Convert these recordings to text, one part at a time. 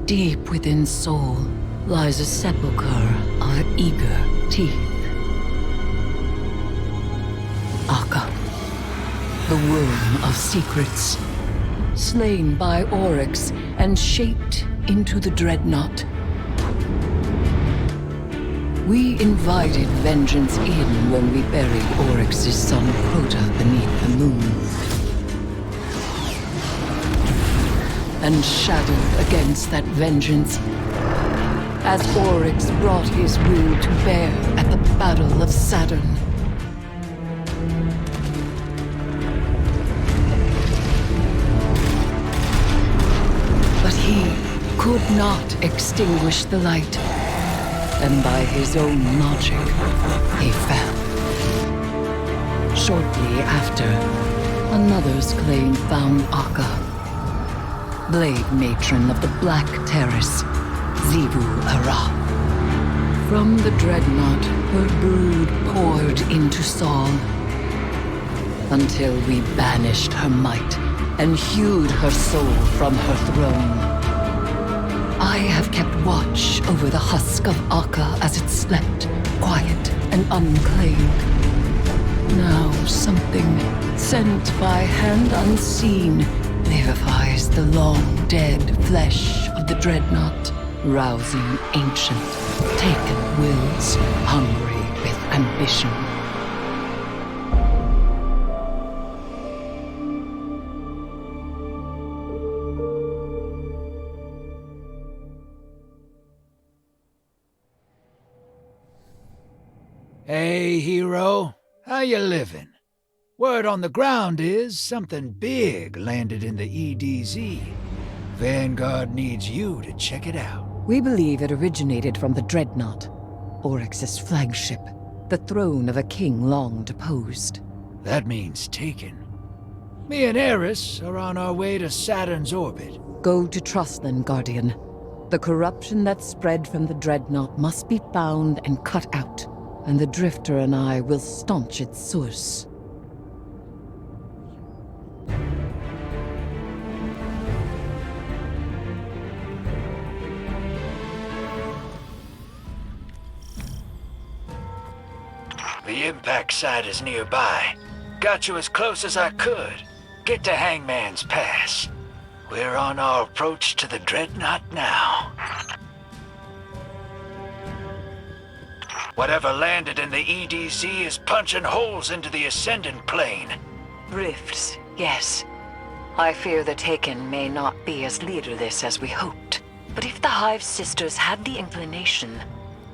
Deep within Soul lies a sepulchre of eager teeth. Akka, the womb of secrets, slain by Oryx and shaped into the Dreadnought. We invited vengeance in when we buried Oryx's son Crota beneath the moon. And shadowed against that vengeance as Oryx brought his will to bear at the Battle of Saturn. But he could not extinguish the light, and by his own logic, he fell. Shortly after, another's claim found Akka, Blade Matron of the Black Terrace, Xivu Ara. From the Dreadnought, her brood poured into Saul, until we banished her might and hewed her soul from her throne. I have kept watch over the husk of Akka as it slept, quiet and unclaimed. Now something, sent by hand unseen, vivifies the long-dead flesh of the Dreadnought, rousing ancient, taken wills, hungry with ambition. Hey, hero. How you living? Word on the ground is something big landed in the EDZ. Vanguard needs you to check it out. We believe it originated from the Dreadnought, Oryx's flagship, the throne of a king long deposed. That means taken. Me and Eris are on our way to Saturn's orbit. Go to Trustland, Guardian. The corruption that spread from the Dreadnought must be found and cut out, and the Drifter and I will staunch its source. The impact site is nearby. Got you as close as I could. Get to Hangman's Pass. We're on our approach to the Dreadnought now. Whatever landed in the EDZ is punching holes into the Ascendant Plane. Rifts, yes. I fear the Taken may not be as leaderless as we hoped. But if the Hive Sisters had the inclination,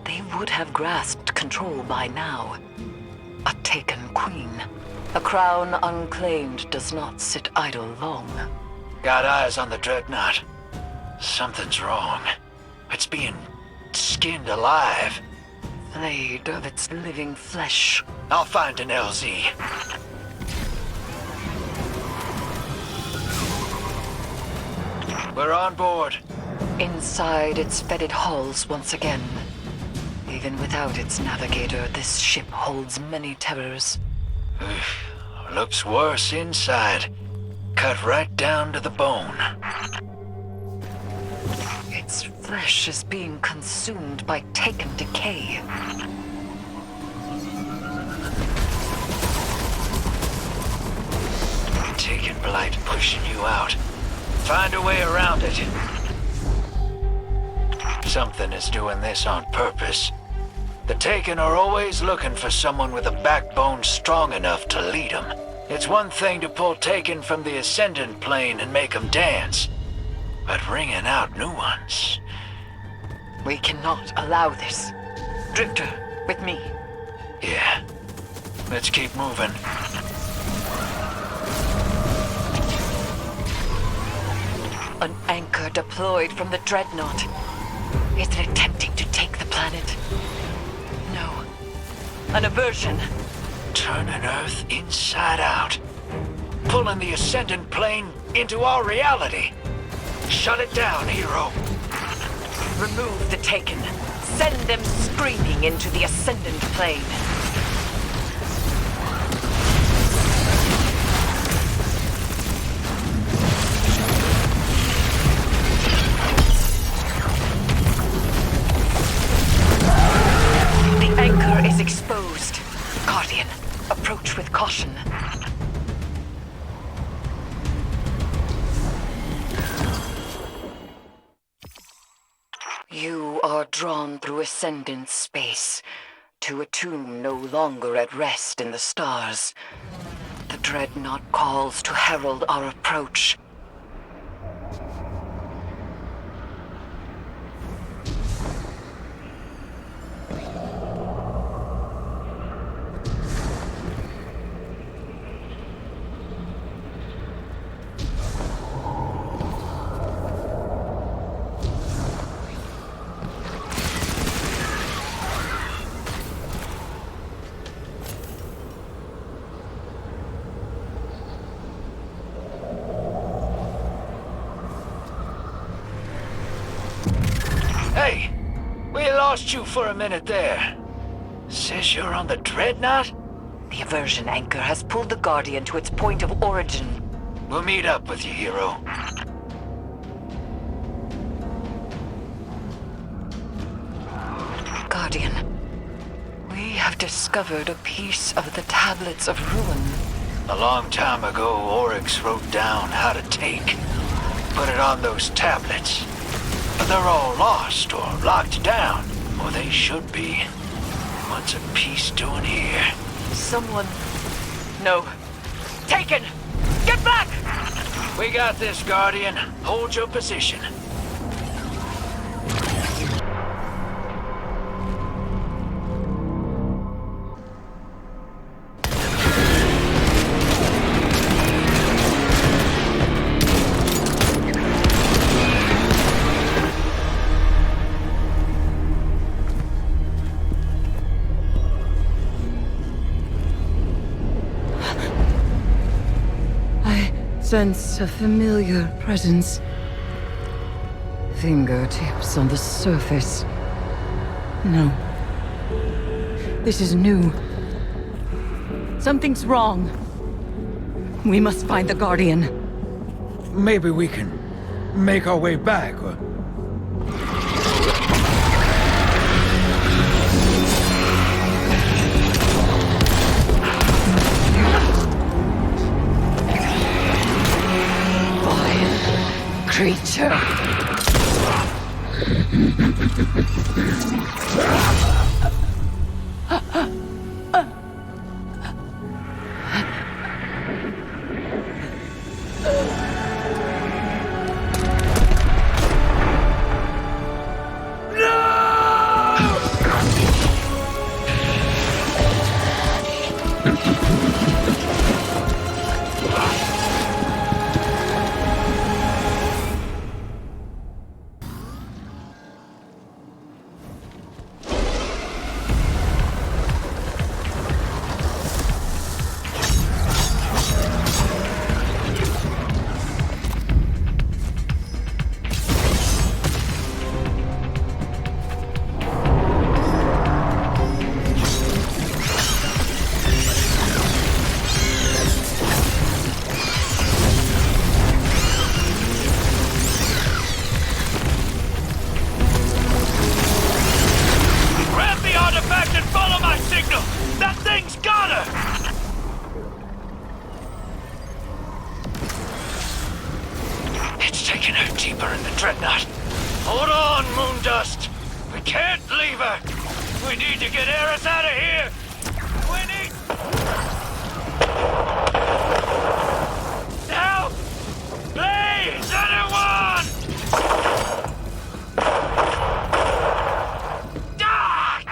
they would have grasped control by now. A Taken queen. A crown unclaimed does not sit idle long. Got eyes on the Dreadnought. Something's wrong. It's being skinned alive. Flayed of its living flesh. I'll find an LZ. We're on board. Inside its fetid halls once again. Even without its navigator, this ship holds many terrors. Looks worse inside. Cut right down to the bone. Its flesh is being consumed by Taken decay. Taken blight pushing you out. Find a way around it. Something is doing this on purpose. The Taken are always looking for someone with a backbone strong enough to lead them. It's one thing to pull Taken from the Ascendant Plane and make them dance, but ringing out new ones... We cannot allow this. Drifter, with me. Yeah. Let's keep moving. An anchor deployed from the Dreadnought. Is it attempting to take the planet? No. An aversion. Turning Earth inside out. Pulling the Ascendant Plane into our reality. Shut it down, hero. Remove the Taken. Send them screaming into the Ascendant Plane. You are drawn through ascendant space to a tomb no longer at rest in the stars. The dreadnought calls to herald our approach. Hey, we lost you for a minute there. Says you're on the Dreadnought? The aversion anchor has pulled the Guardian to its point of origin. We'll meet up with you, hero. Guardian, we have discovered a piece of the Tablets of Ruin. A long time ago, Oryx wrote down how to take. Put it on those tablets. But they're all lost or locked down. Or they should be. What's a piece doing here? Someone... No. Taken! Get back! We got this, Guardian. Hold your position. Sense a familiar presence. Fingertips on the surface. No. This is new. Something's wrong. We must find the Guardian. Maybe we can make our way back, or... Creature. Taking her deeper in the Dreadnought. Hold on, Moondust. We can't leave her. We need to get Eris out of here. We need... Help! Please, anyone! Die!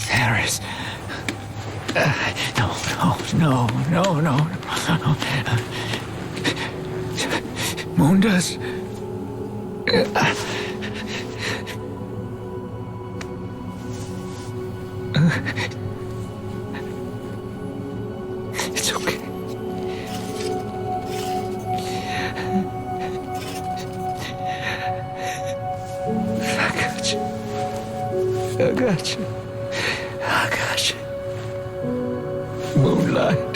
Paris. No. Moondust. It's okay. I got you. Akash. Moonlight.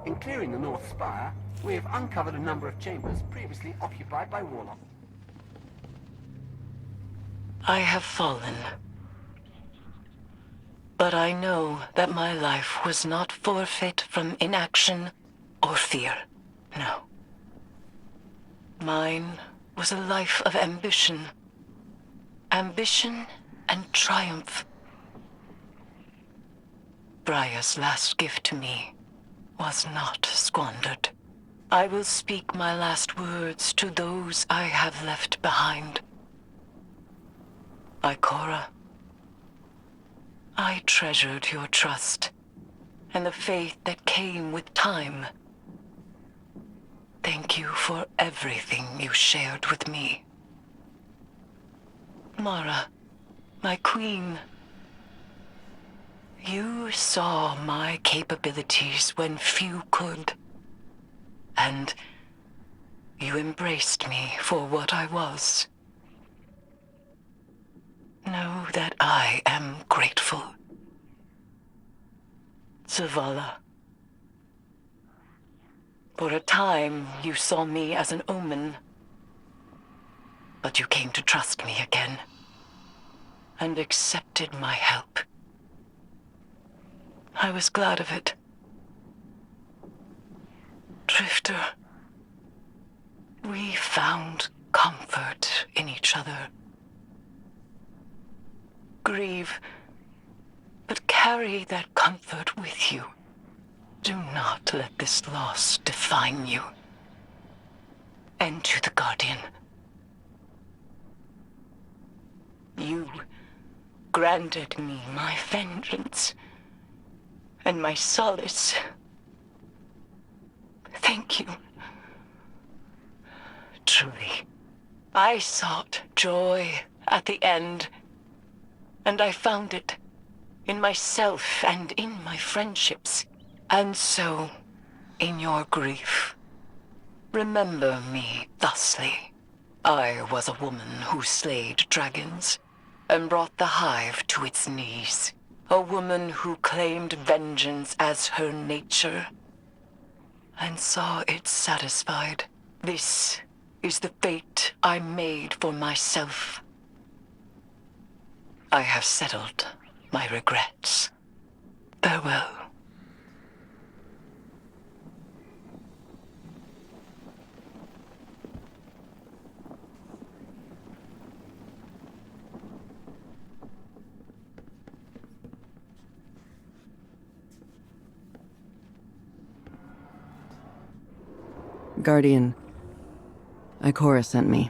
In clearing the North Spire, we have uncovered a number of chambers previously occupied by Warlock. I have fallen. But I know that my life was not forfeit from inaction or fear. No. Mine was a life of ambition. Ambition and triumph. Briar's last gift to me was not squandered. I will speak my last words to those I have left behind. Ikora, I treasured your trust and the faith that came with time. Thank you for everything you shared with me. Mara, my queen, you saw my capabilities when few could, and you embraced me for what I was. Know that I am grateful. Zavala, for a time you saw me as an omen, but you came to trust me again, and accepted my help. I was glad of it. Drifter, we found comfort in each other. Grieve, but carry that comfort with you. Do not let this loss define you. And to the Guardian. You granted me my vengeance and my solace. Thank you. Truly, I sought joy at the end, and I found it in myself and in my friendships. And so, in your grief, remember me thusly. I was a woman who slayed dragons and brought the hive to its knees. A woman who claimed vengeance as her nature and saw it satisfied. This is the fate I made for myself. I have settled my regrets. Farewell. Guardian, Ikora sent me.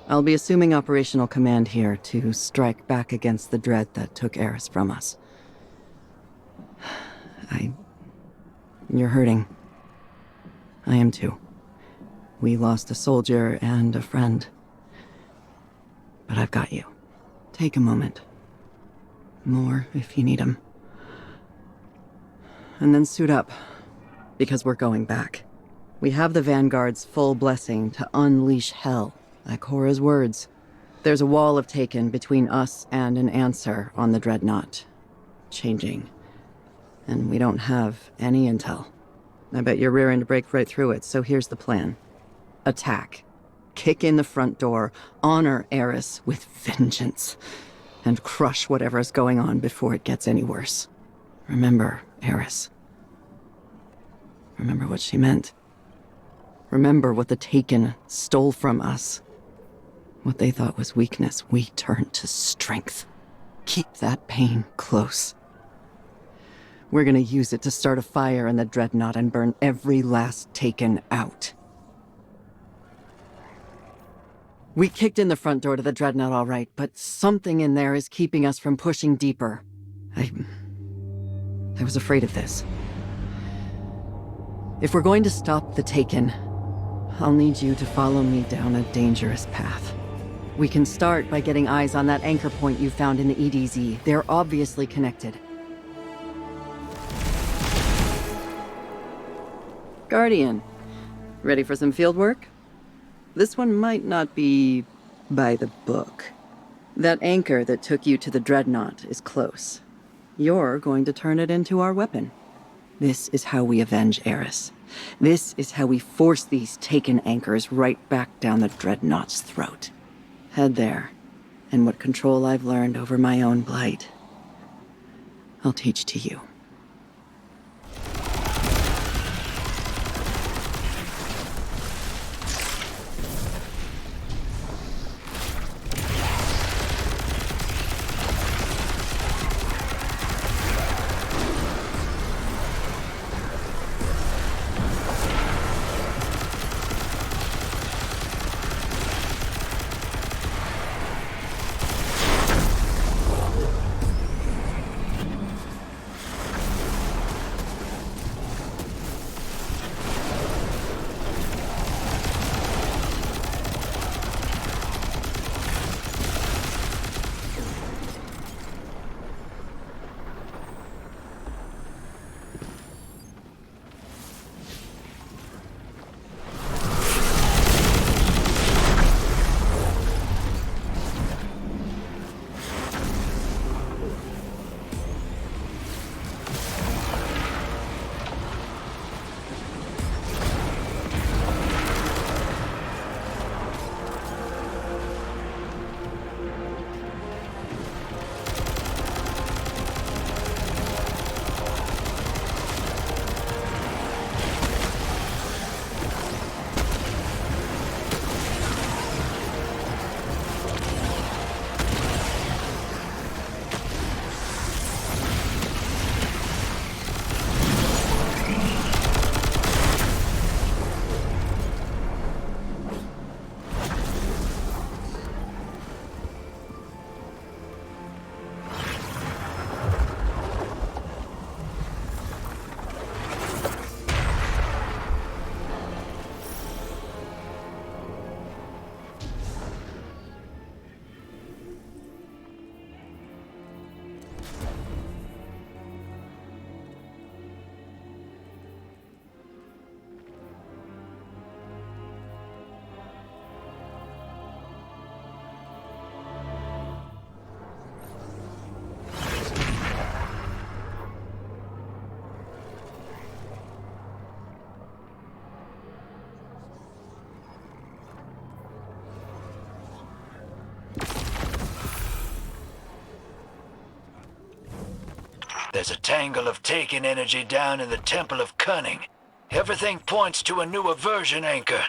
I'll be assuming operational command here to strike back against the dread that took Eris from us. You're hurting. I am too. We lost a soldier and a friend. But I've got you. Take a moment. More if you need them. And then suit up, because we're going back. We have the Vanguard's full blessing to unleash hell, Ikora's words. There's a wall of Taken between us and an answer on the Dreadnought. Changing. And we don't have any intel. I bet you're rearing to break right through it, so here's the plan. Attack. Kick in the front door, honor Eris with vengeance, and crush whatever's going on before it gets any worse. Remember, Eris. Remember what she meant. Remember what the Taken stole from us. What they thought was weakness, we turned to strength. Keep that pain close. We're gonna use it to start a fire in the Dreadnought and burn every last Taken out. We kicked in the front door to the Dreadnought all right, but something in there is keeping us from pushing deeper. I was afraid of this. If we're going to stop the Taken, I'll need you to follow me down a dangerous path. We can start by getting eyes on that anchor point you found in the EDZ. They're obviously connected. Guardian, ready for some field work? This one might not be by the book. That anchor that took you to the Dreadnought is close. You're going to turn it into our weapon. This is how we avenge Eris. This is how we force these Taken anchors right back down the Dreadnought's throat. Head there, and what control I've learned over my own blight, I'll teach to you. There's a tangle of Taken energy down in the Temple of Cunning. Everything points to a new aversion anchor,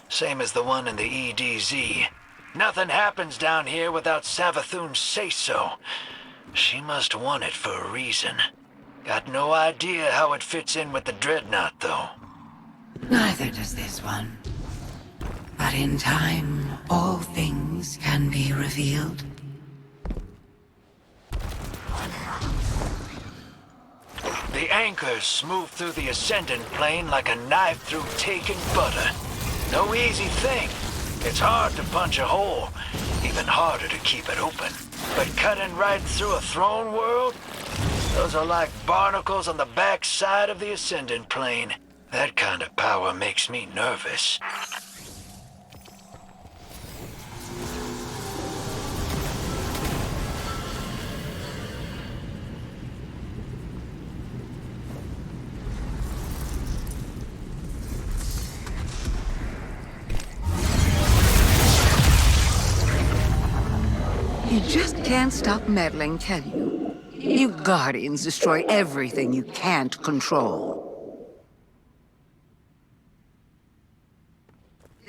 same as the one in the EDZ. Nothing happens down here without Savathun's say-so. She must want it for a reason. Got no idea how it fits in with the Dreadnought, though. Neither does this one. But in time, all things can be revealed. The anchors move through the Ascendant plane like a knife through Taken butter. No easy thing. It's hard to punch a hole, even harder to keep it open. But cutting right through a throne world? Those are like barnacles on the back side of the Ascendant plane. That kind of power makes me nervous. You just can't stop meddling, can you? You Guardians destroy everything you can't control.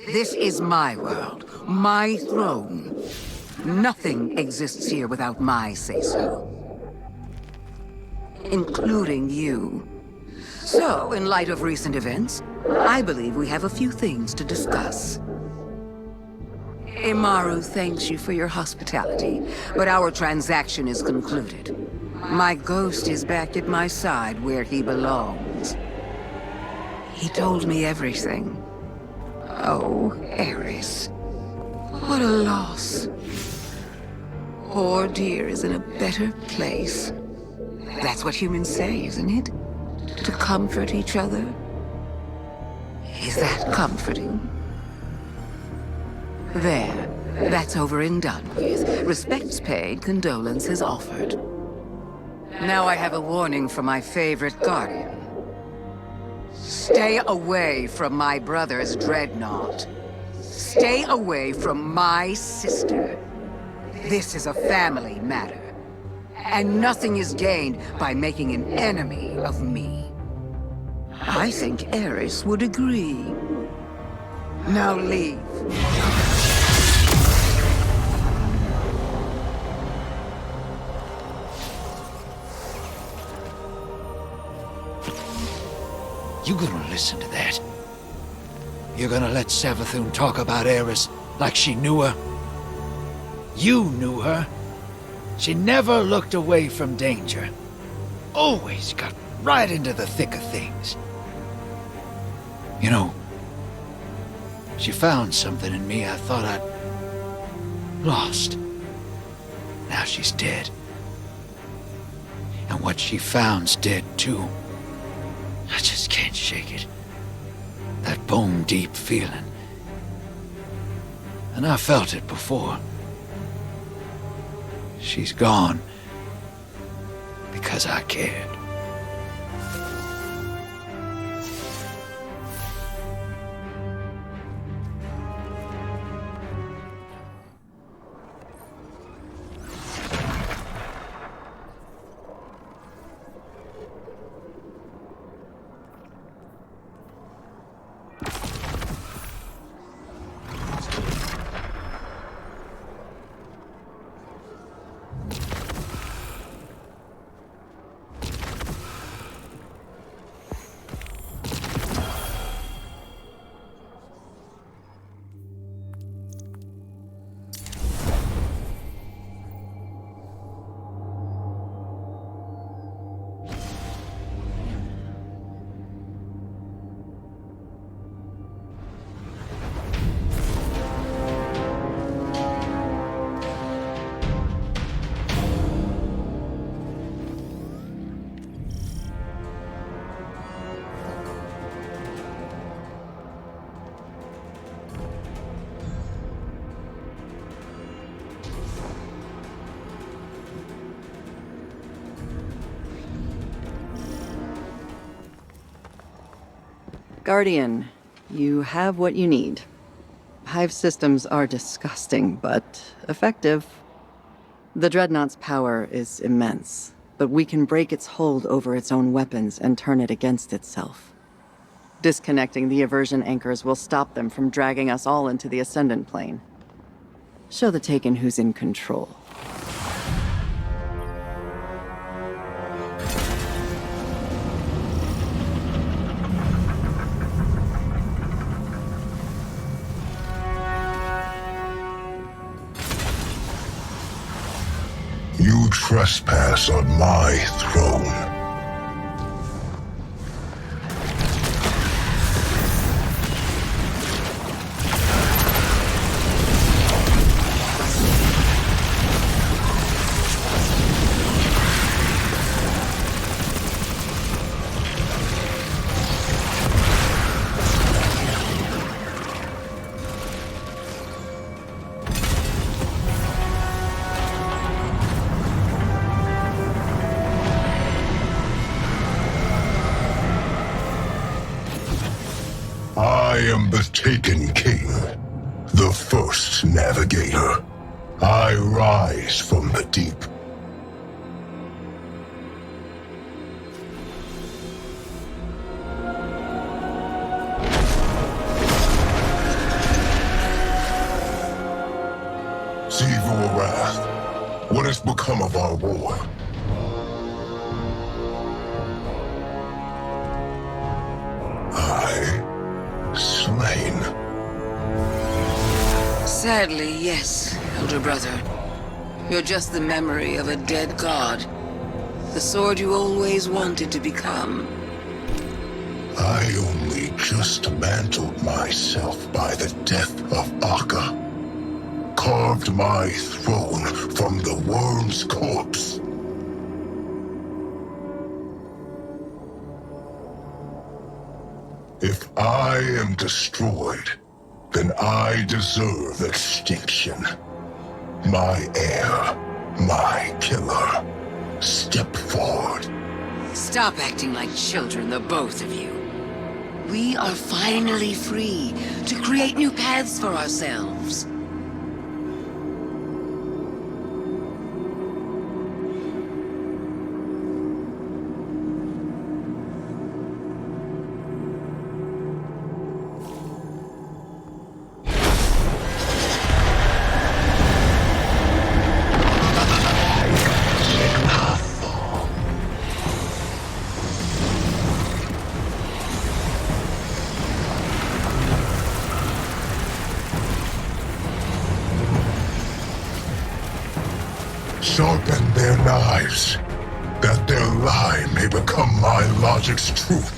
This is my world, my throne. Nothing exists here without my say-so. Including you. So, in light of recent events, I believe we have a few things to discuss. Imaru thanks you for your hospitality, but our transaction is concluded. My ghost is back at my side where he belongs. He told me everything. Oh, Eris. What a loss. Poor dear is in a better place. That's what humans say, isn't it? To comfort each other. Is that comforting? There. That's over and done with. Respects paid, condolences offered. Now I have a warning from my favorite Guardian. Stay away from my brother's dreadnought. Stay away from my sister. This is a family matter. And nothing is gained by making an enemy of me. I think Eris would agree. Now leave. You gonna listen to that? You're gonna let Savathun talk about Eris like she knew her? You knew her. She never looked away from danger. Always got right into the thick of things. You know, she found something in me I thought I'd lost. Now she's dead. And what she found's dead too. I just can't shake it. That bone-deep feeling. And I felt it before. She's gone because I cared. Guardian, you have what you need. Hive systems are disgusting, but effective. The Dreadnought's power is immense, but we can break its hold over its own weapons and turn it against itself. Disconnecting the aversion anchors will stop them from dragging us all into the Ascendant Plane. Show the Taken who's in control. You trespass on my throne. I am the Taken King, the first navigator. I rise from the deep. Zevul Wrath, what has become of our war? Slain. Sadly, yes, elder brother. You're just the memory of a dead god. The sword you always wanted to become. I only just mantled myself by the death of Akka. Carved my throne from the worm's corpse. If I am destroyed, then I deserve extinction. My heir, my killer. Step forward. Stop acting like children, the both of you. We are finally free to create new paths for ourselves. Sharpen their knives, that their lie may become my logic's truth.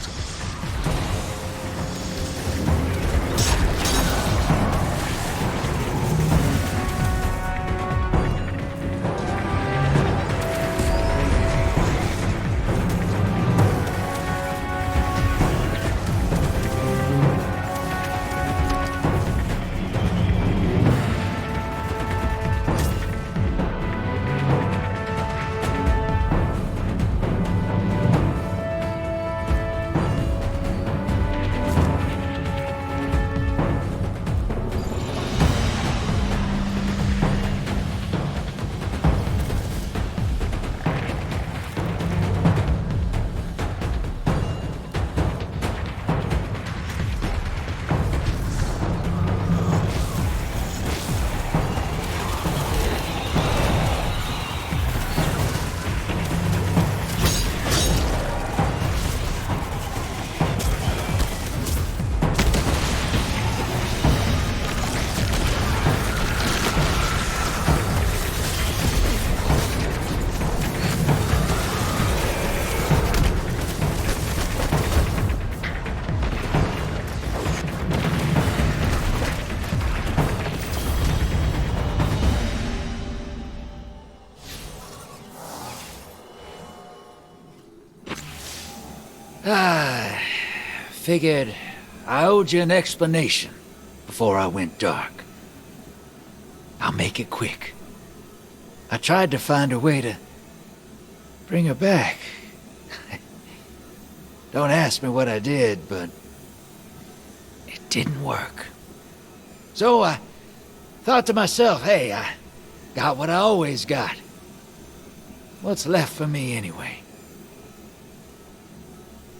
Figured I owed you an explanation before I went dark. I'll make it quick. I tried to find a way to bring her back. Don't ask me what I did, but it didn't work. So I thought to myself, hey, I got what I always got. What's left for me anyway?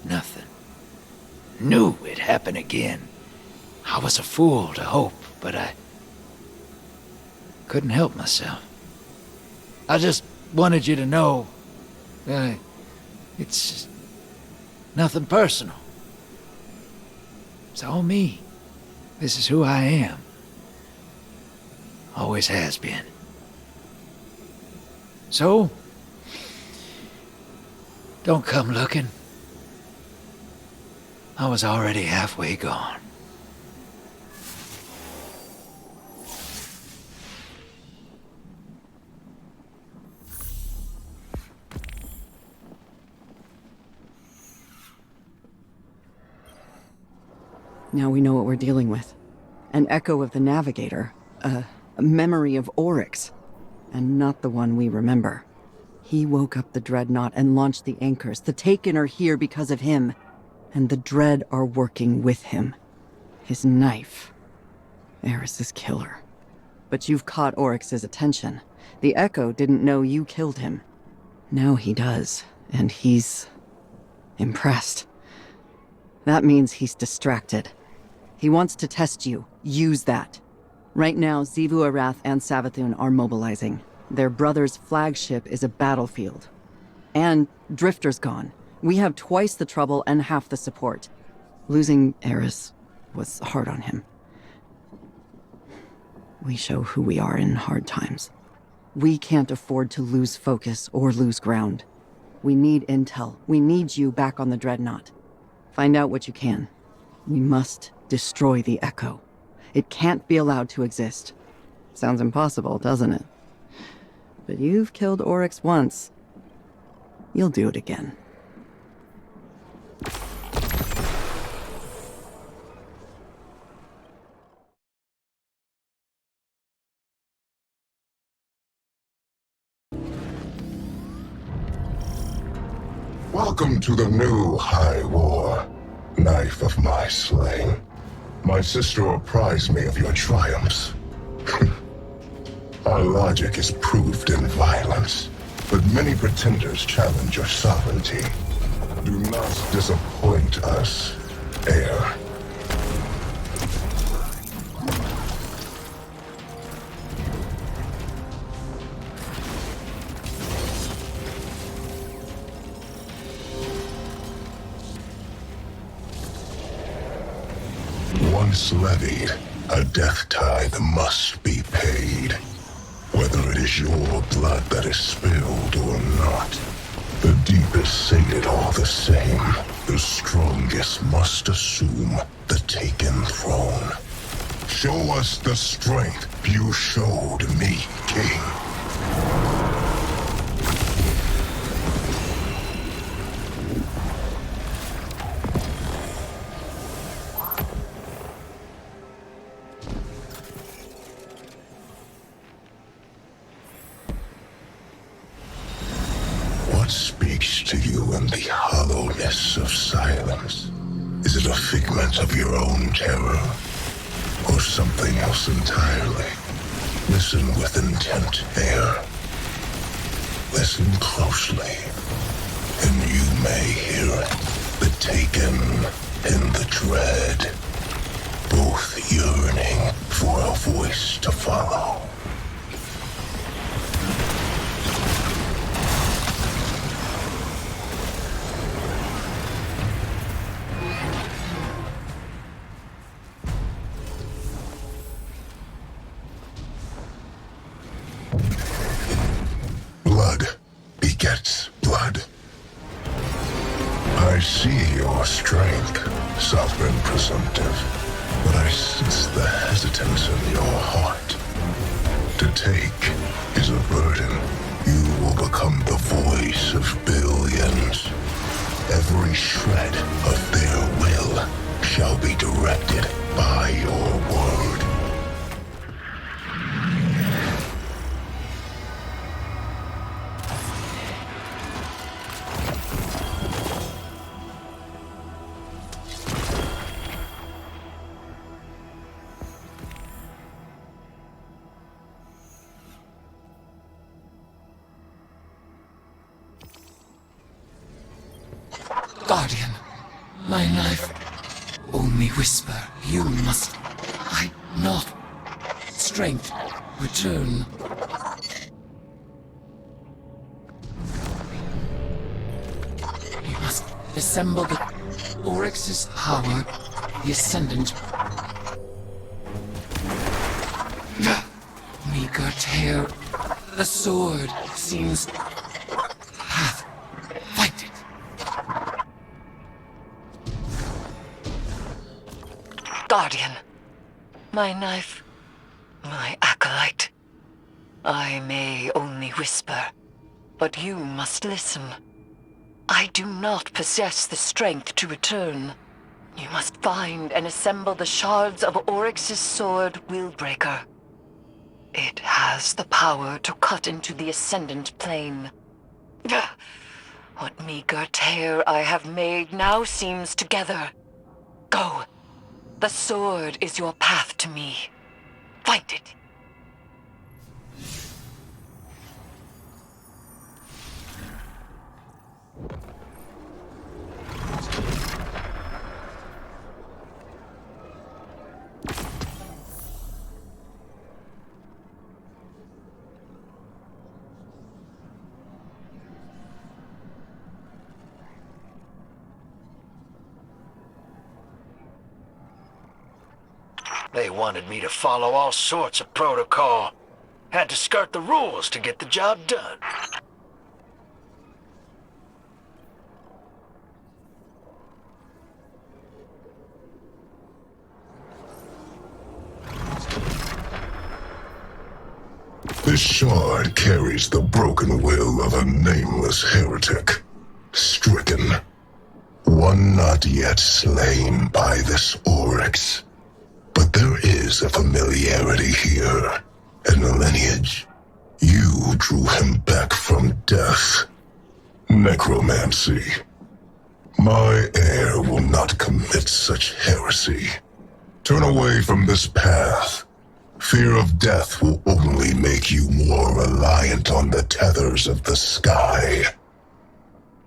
Nothing. Knew it'd happen again. I was a fool to hope, but I couldn't help myself. I just wanted you to know it's nothing personal. It's all me. This is who I am. Always has been. So, don't come looking. I was already halfway gone. Now we know what we're dealing with. An echo of the Navigator. A memory of Oryx. And not the one we remember. He woke up the Dreadnought and launched the anchors. The Taken are here because of him. And the Dread are working with him. His knife. Eris's killer. But you've caught Oryx's attention. The Echo didn't know you killed him. Now he does, and he's impressed. That means he's distracted. He wants to test you. Use that. Right now, Xivu Arath and Savathun are mobilizing. Their brother's flagship is a battlefield. And Drifter's gone. We have twice the trouble and half the support. Losing Eris was hard on him. We show who we are in hard times. We can't afford to lose focus or lose ground. We need intel. We need you back on the Dreadnought. Find out what you can. We must destroy the Echo. It can't be allowed to exist. Sounds impossible, doesn't it? But you've killed Oryx once. You'll do it again. Welcome to the new High War, knife of my slaying. My sister apprised me of your triumphs. Our logic is proved in violence, but many pretenders challenge your sovereignty. Do not disappoint us, heir. Once levied, a death tithe must be paid. Whether it is your blood that is spilled or not, the deep is sated all the same. The strongest must assume the taken throne. Show us the strength you showed me, King. Speaks to you in the hollowness of silence? Is it a figment of your own terror, or something else entirely? Listen with intent, heir. Listen closely, and you may hear it. The taken and the dread, both yearning for a voice to follow. Blood begets blood. I see your strength, sovereign presumptive, but I sense the hesitance in your heart. To take is a burden. You will become the voice of billions. Every shred of their will shall be directed by your word. Guardian, my knife. Only whisper. You must hide not. Strength, return. You must assemble the Oryx's power, the Ascendant. Meager tear. The sword seems path. Fight it. Guardian, my knife, my acolyte. I may only whisper, but you must listen. I do not possess the strength to return. You must find and assemble the shards of Oryx's sword, Willbreaker. It has the power to cut into the Ascendant plane. What meager tear I have made now seems together. Go. The sword is your path to me. Find it. They wanted me to follow all sorts of protocol. Had to skirt the rules to get the job done. This shard carries the broken will of a nameless heretic, stricken. One not yet slain by this oryx. But there is a familiarity here, and a lineage. You drew him back from death. Necromancy. My heir will not commit such heresy. Turn away from this path. Fear of death will only make you more reliant on the tethers of the sky.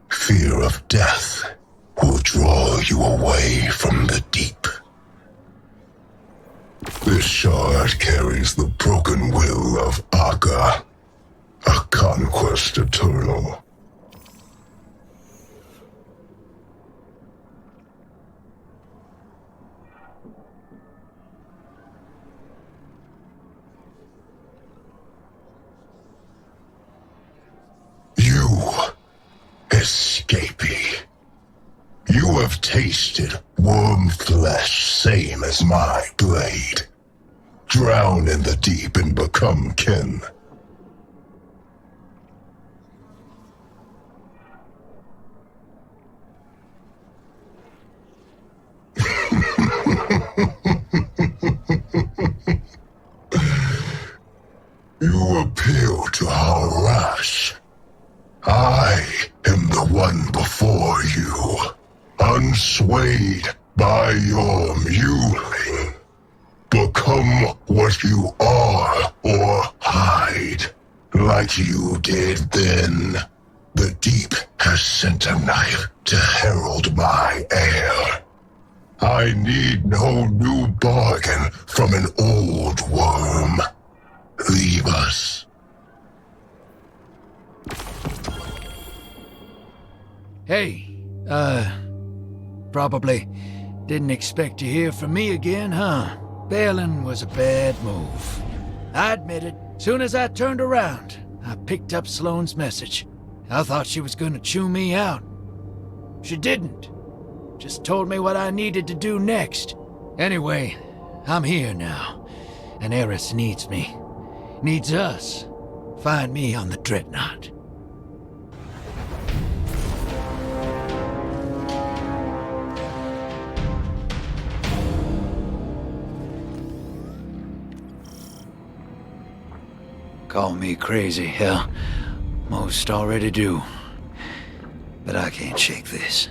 Fear of death will draw you away from the deep. This shard carries the broken will of Akka, a conquest eternal. Escapee. You have tasted worm flesh same as my blade. Drown in the deep and become kin. You appeal to our rash. I am the one before you, unswayed by your mewling. Become what you are or hide, like you did then. The deep has sent a knife to herald my heir. I need no new bargain from an old worm. Leave us. Hey, probably didn't expect to hear from me again, huh? Bailing was a bad move. I admit it. Soon as I turned around, I picked up Sloane's message. I thought she was gonna chew me out. She didn't. Just told me what I needed to do next. Anyway, I'm here now. And Eris needs me. Needs us. Find me on the Dreadnought. Call me crazy, hell. Most already do. But I can't shake this.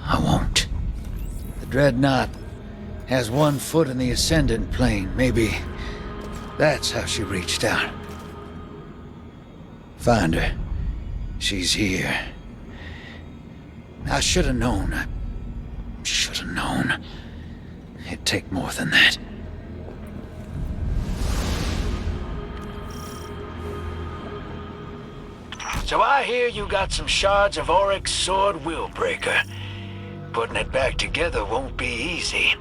I won't. The Dreadnought has one foot in the Ascendant plane. Maybe that's how she reached out. Find her. She's here. I should have known. I should have known. It'd take more than that. So I hear you got some shards of Oryx Sword Willbreaker. Putting it back together won't be easy.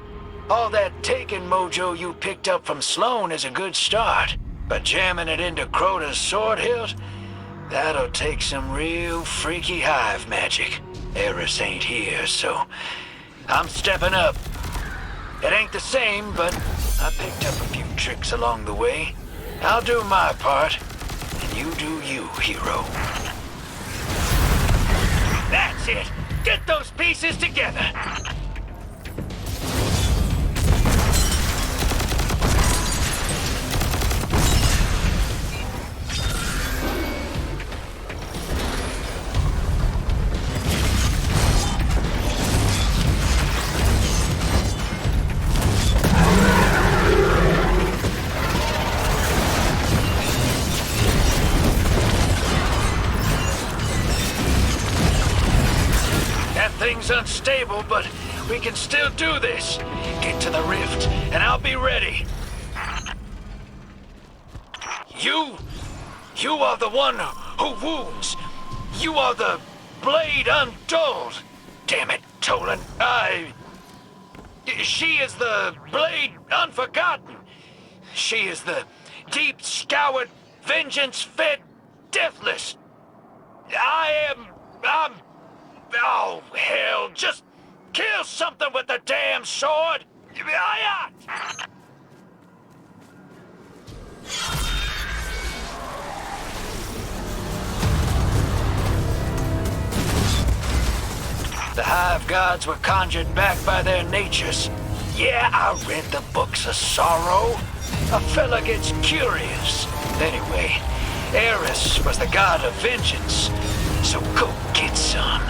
All that taken mojo you picked up from Sloane is a good start. But jamming it into Crota's sword hilt? That'll take some real freaky hive magic. Eris ain't here, so I'm stepping up. It ain't the same, but I picked up a few tricks along the way. I'll do my part. You do you, hero. That's it! Get those pieces together! Thing's unstable, but we can still do this. Get to the rift, and I'll be ready. You are the one who wounds. You are the blade undulled. Damn it, Tolan. She is the blade unforgotten. She is the deep-scoured, vengeance-fed, deathless. I'm... Oh, hell, just kill something with the damn sword! The Hive Gods were conjured back by their natures. Yeah, I read the books of sorrow. A fella gets curious. Anyway, Heresy was the god of vengeance, so go get some.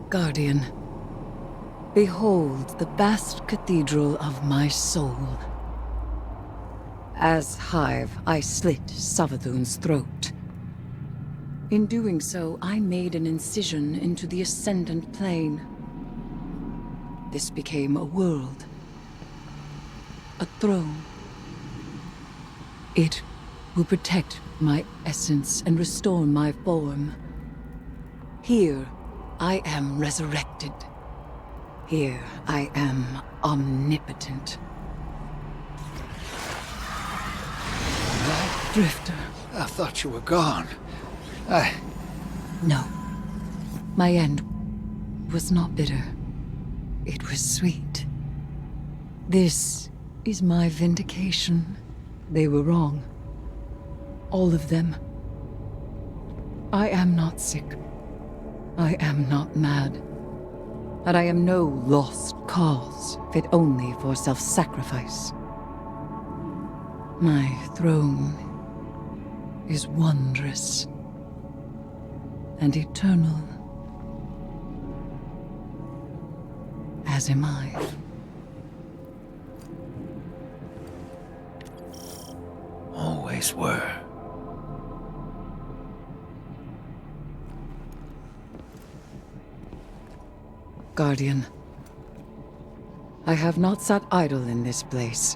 Guardian, behold the vast cathedral of my soul. As Hive, I slit Savathun's throat. In doing so, I made an incision into the Ascendant Plane. This became a world. A throne. It will protect my essence and restore my form. Here, I am resurrected. Here, I am omnipotent. Drifter. I thought you were gone. No. My end was not bitter. It was sweet. This is my vindication. They were wrong. All of them. I am not sick. I am not mad. And I am no lost cause, fit only for self-sacrifice. My throne is wondrous and eternal, as am I. Always were. Guardian, I have not sat idle in this place.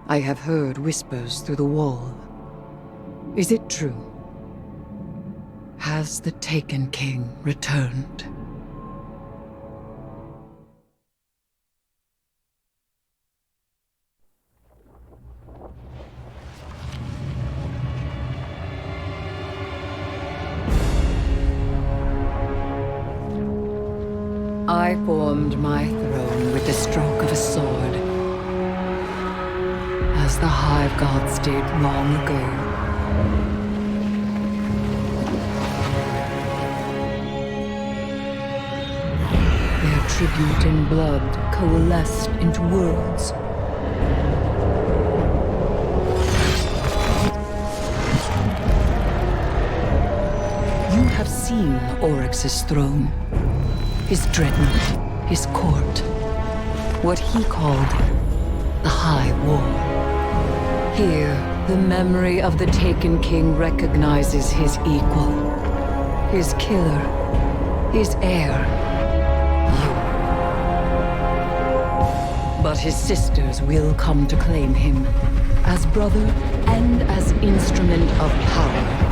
I have heard whispers through the wall. Is it true? Has the Taken King returned? I formed my throne with the stroke of a sword, as the Hive Gods did long ago. Their tribute in blood coalesced into worlds. You have seen Oryx's throne. His dreadnought, his court, what he called the High War. Here, the memory of the Taken King recognizes his equal, his killer, his heir, you. But his sisters will come to claim him, as brother and as instrument of power.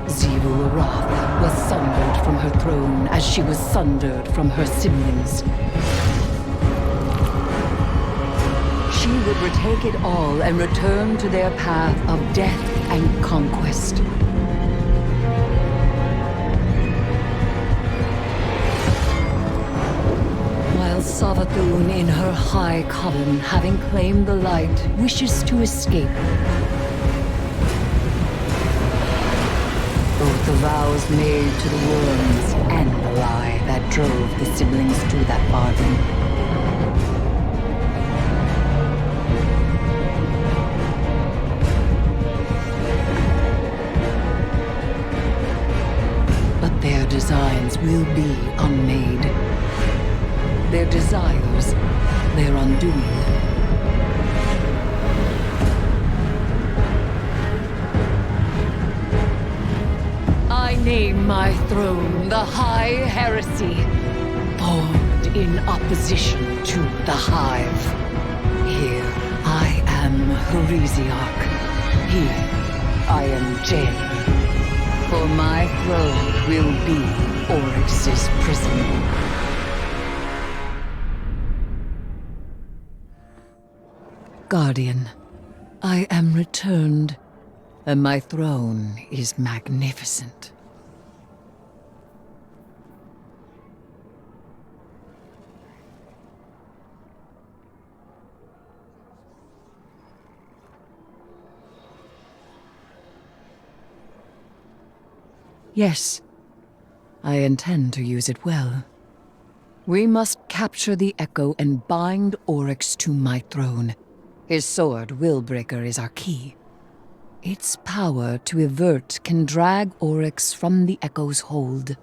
Xivu Arath was sundered from her throne as she was sundered from her siblings. She would retake it all and return to their path of death and conquest. While Savathun in her high coven, having claimed the light, wishes to escape. Both the vows made to the worms and the lie that drove the siblings to that bargain. But their designs will be unmade. Their desires, their undoing. I name my throne the High Heresy, formed in opposition to the Hive. Here I am Heresiarch. Here I am jailer. For my throne will be Oryx's prison. Guardian, I am returned, and my throne is magnificent. Yes, I intend to use it well. We must capture the Echo and bind Oryx to my throne. His sword, Willbreaker, is our key. Its power to avert can drag Oryx from the Echo's hold.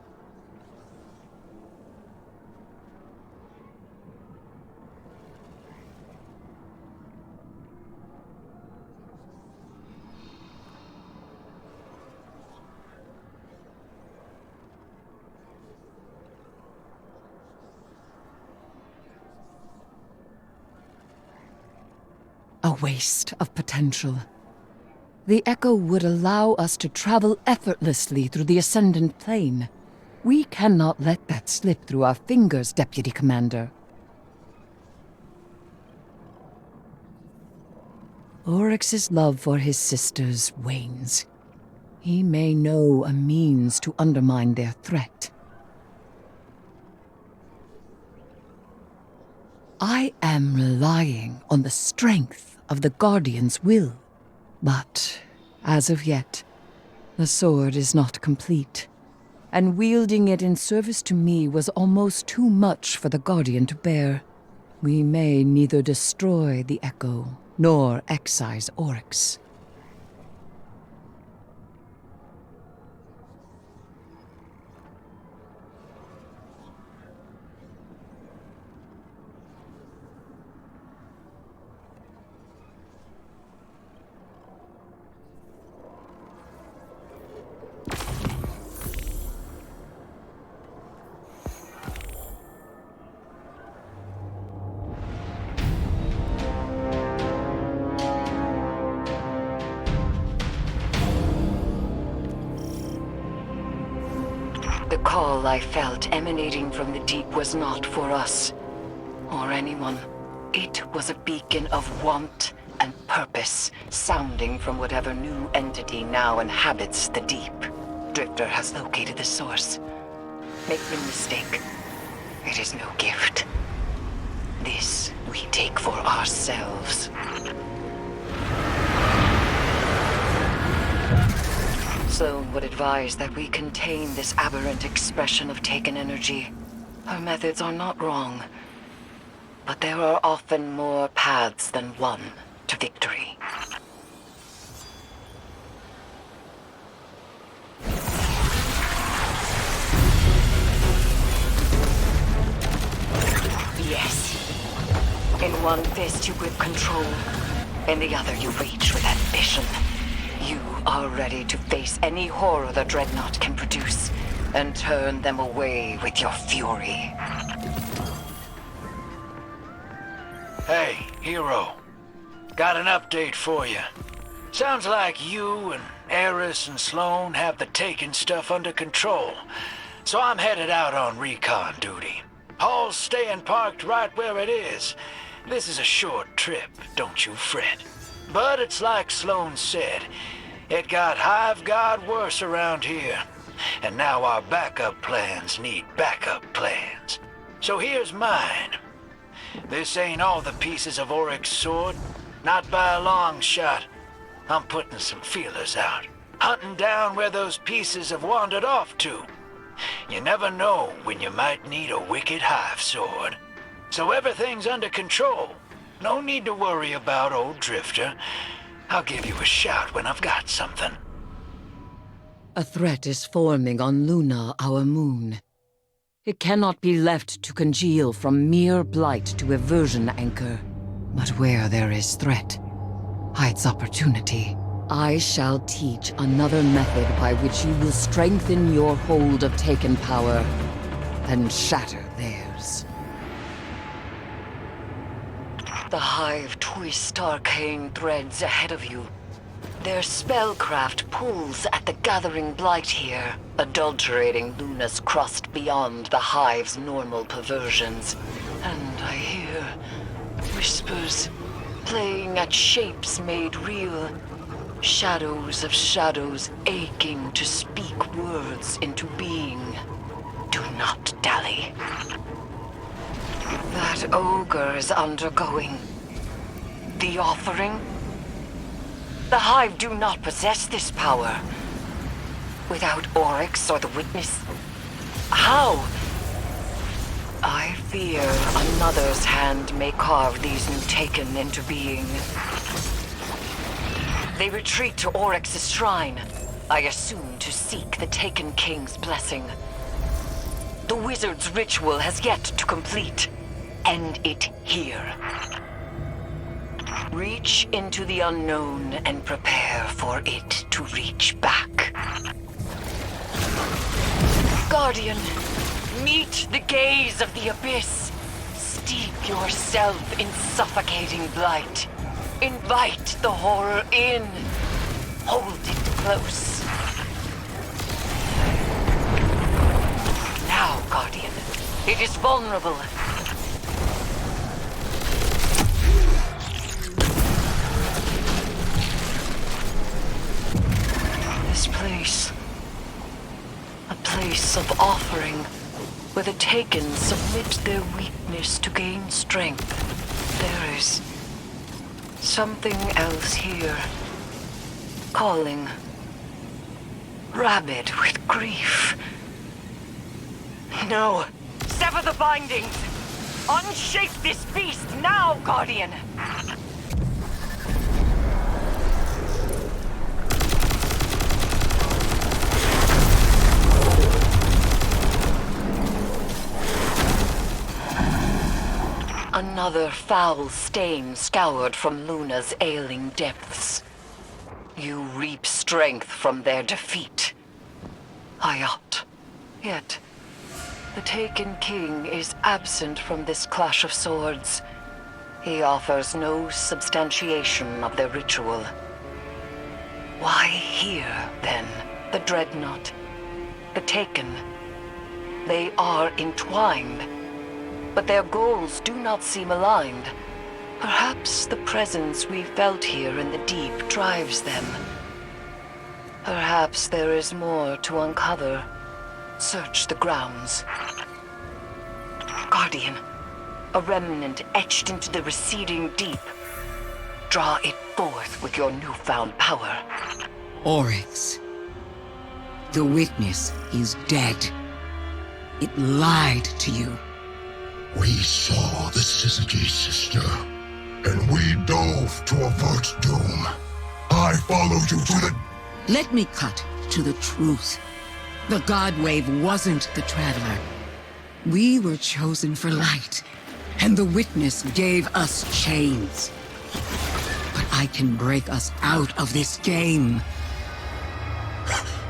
A waste of potential. The Echo would allow us to travel effortlessly through the Ascendant Plane. We cannot let that slip through our fingers, Deputy Commander. Oryx's love for his sisters wanes. He may know a means to undermine their threat. I am relying on the strength of the Guardian's will. But, as of yet, the sword is not complete, and wielding it in service to me was almost too much for the Guardian to bear. We may neither destroy the Echo, nor excise Oryx. The call I felt emanating from the deep was not for us, or anyone. It was a beacon of want and purpose, sounding from whatever new entity now inhabits the deep. Drifter has located the source. Make no mistake, it is no gift. This we take for ourselves. Sloane would advise that we contain this aberrant expression of taken energy. Her methods are not wrong, but there are often more paths than one to victory. Yes. In one fist you grip control, in the other you reach with ambition. You are ready to face any horror the Dreadnought can produce, and turn them away with your fury. Hey, Hero. Got an update for you. Sounds like you and Eris and Sloane have the Taken stuff under control, so I'm headed out on recon duty. Hall's staying parked right where it is, This is a short trip, don't you fret. But it's like Sloane said, it got Hive God worse around here. And now our backup plans need backup plans. So here's mine. This ain't all the pieces of Oryx's sword, not by a long shot. I'm putting some feelers out, hunting down where those pieces have wandered off to. You never know when you might need a wicked Hive sword. So everything's under control. No need to worry about old Drifter. I'll give you a shout when I've got something. A threat is forming on Luna, our moon. It cannot be left to congeal from mere blight to aversion anchor. But where there is threat, hides opportunity. I shall teach another method by which you will strengthen your hold of Taken power and shatter theirs. The Hive twist arcane threads ahead of you. Their spellcraft pulls at the gathering blight here, adulterating Luna's crust beyond the Hive's normal perversions. And I hear whispers, playing at shapes made real. Shadows of shadows aching to speak words into being. Do not dally. That ogre is undergoing the offering. The Hive do not possess this power. Without Oryx or the Witness, how? I fear another's hand may carve these new Taken into being. They retreat to Oryx's shrine, I assume to seek the Taken King's blessing. The wizard's ritual has yet to complete. End it here. Reach into the unknown and prepare for it to reach back. Guardian, meet the gaze of the abyss. Steep yourself in suffocating blight. Invite the horror in. Hold it close. Now, Guardian, it is vulnerable. This place, a place of offering, where the Taken submit their weakness to gain strength. There is something else here, calling, rabid with grief. No, sever the bindings! Unshape this beast now, Guardian! Another foul stain scoured from Luna's ailing depths. You reap strength from their defeat. Hayat. Yet, the Taken King is absent from this clash of swords. He offers no substantiation of their ritual. Why here, then, the Dreadnought? The Taken? They are entwined. But their goals do not seem aligned. Perhaps the presence we felt here in the deep drives them. Perhaps there is more to uncover. Search the grounds. Guardian, a remnant etched into the receding deep. Draw it forth with your newfound power. Oryx. The Witness is dead. It lied to you. We saw the Syzygy sister, and we dove to avert doom. I followed you to the... Let me cut to the truth. The God Wave wasn't the Traveler. We were chosen for light, and the Witness gave us chains. But I can break us out of this game.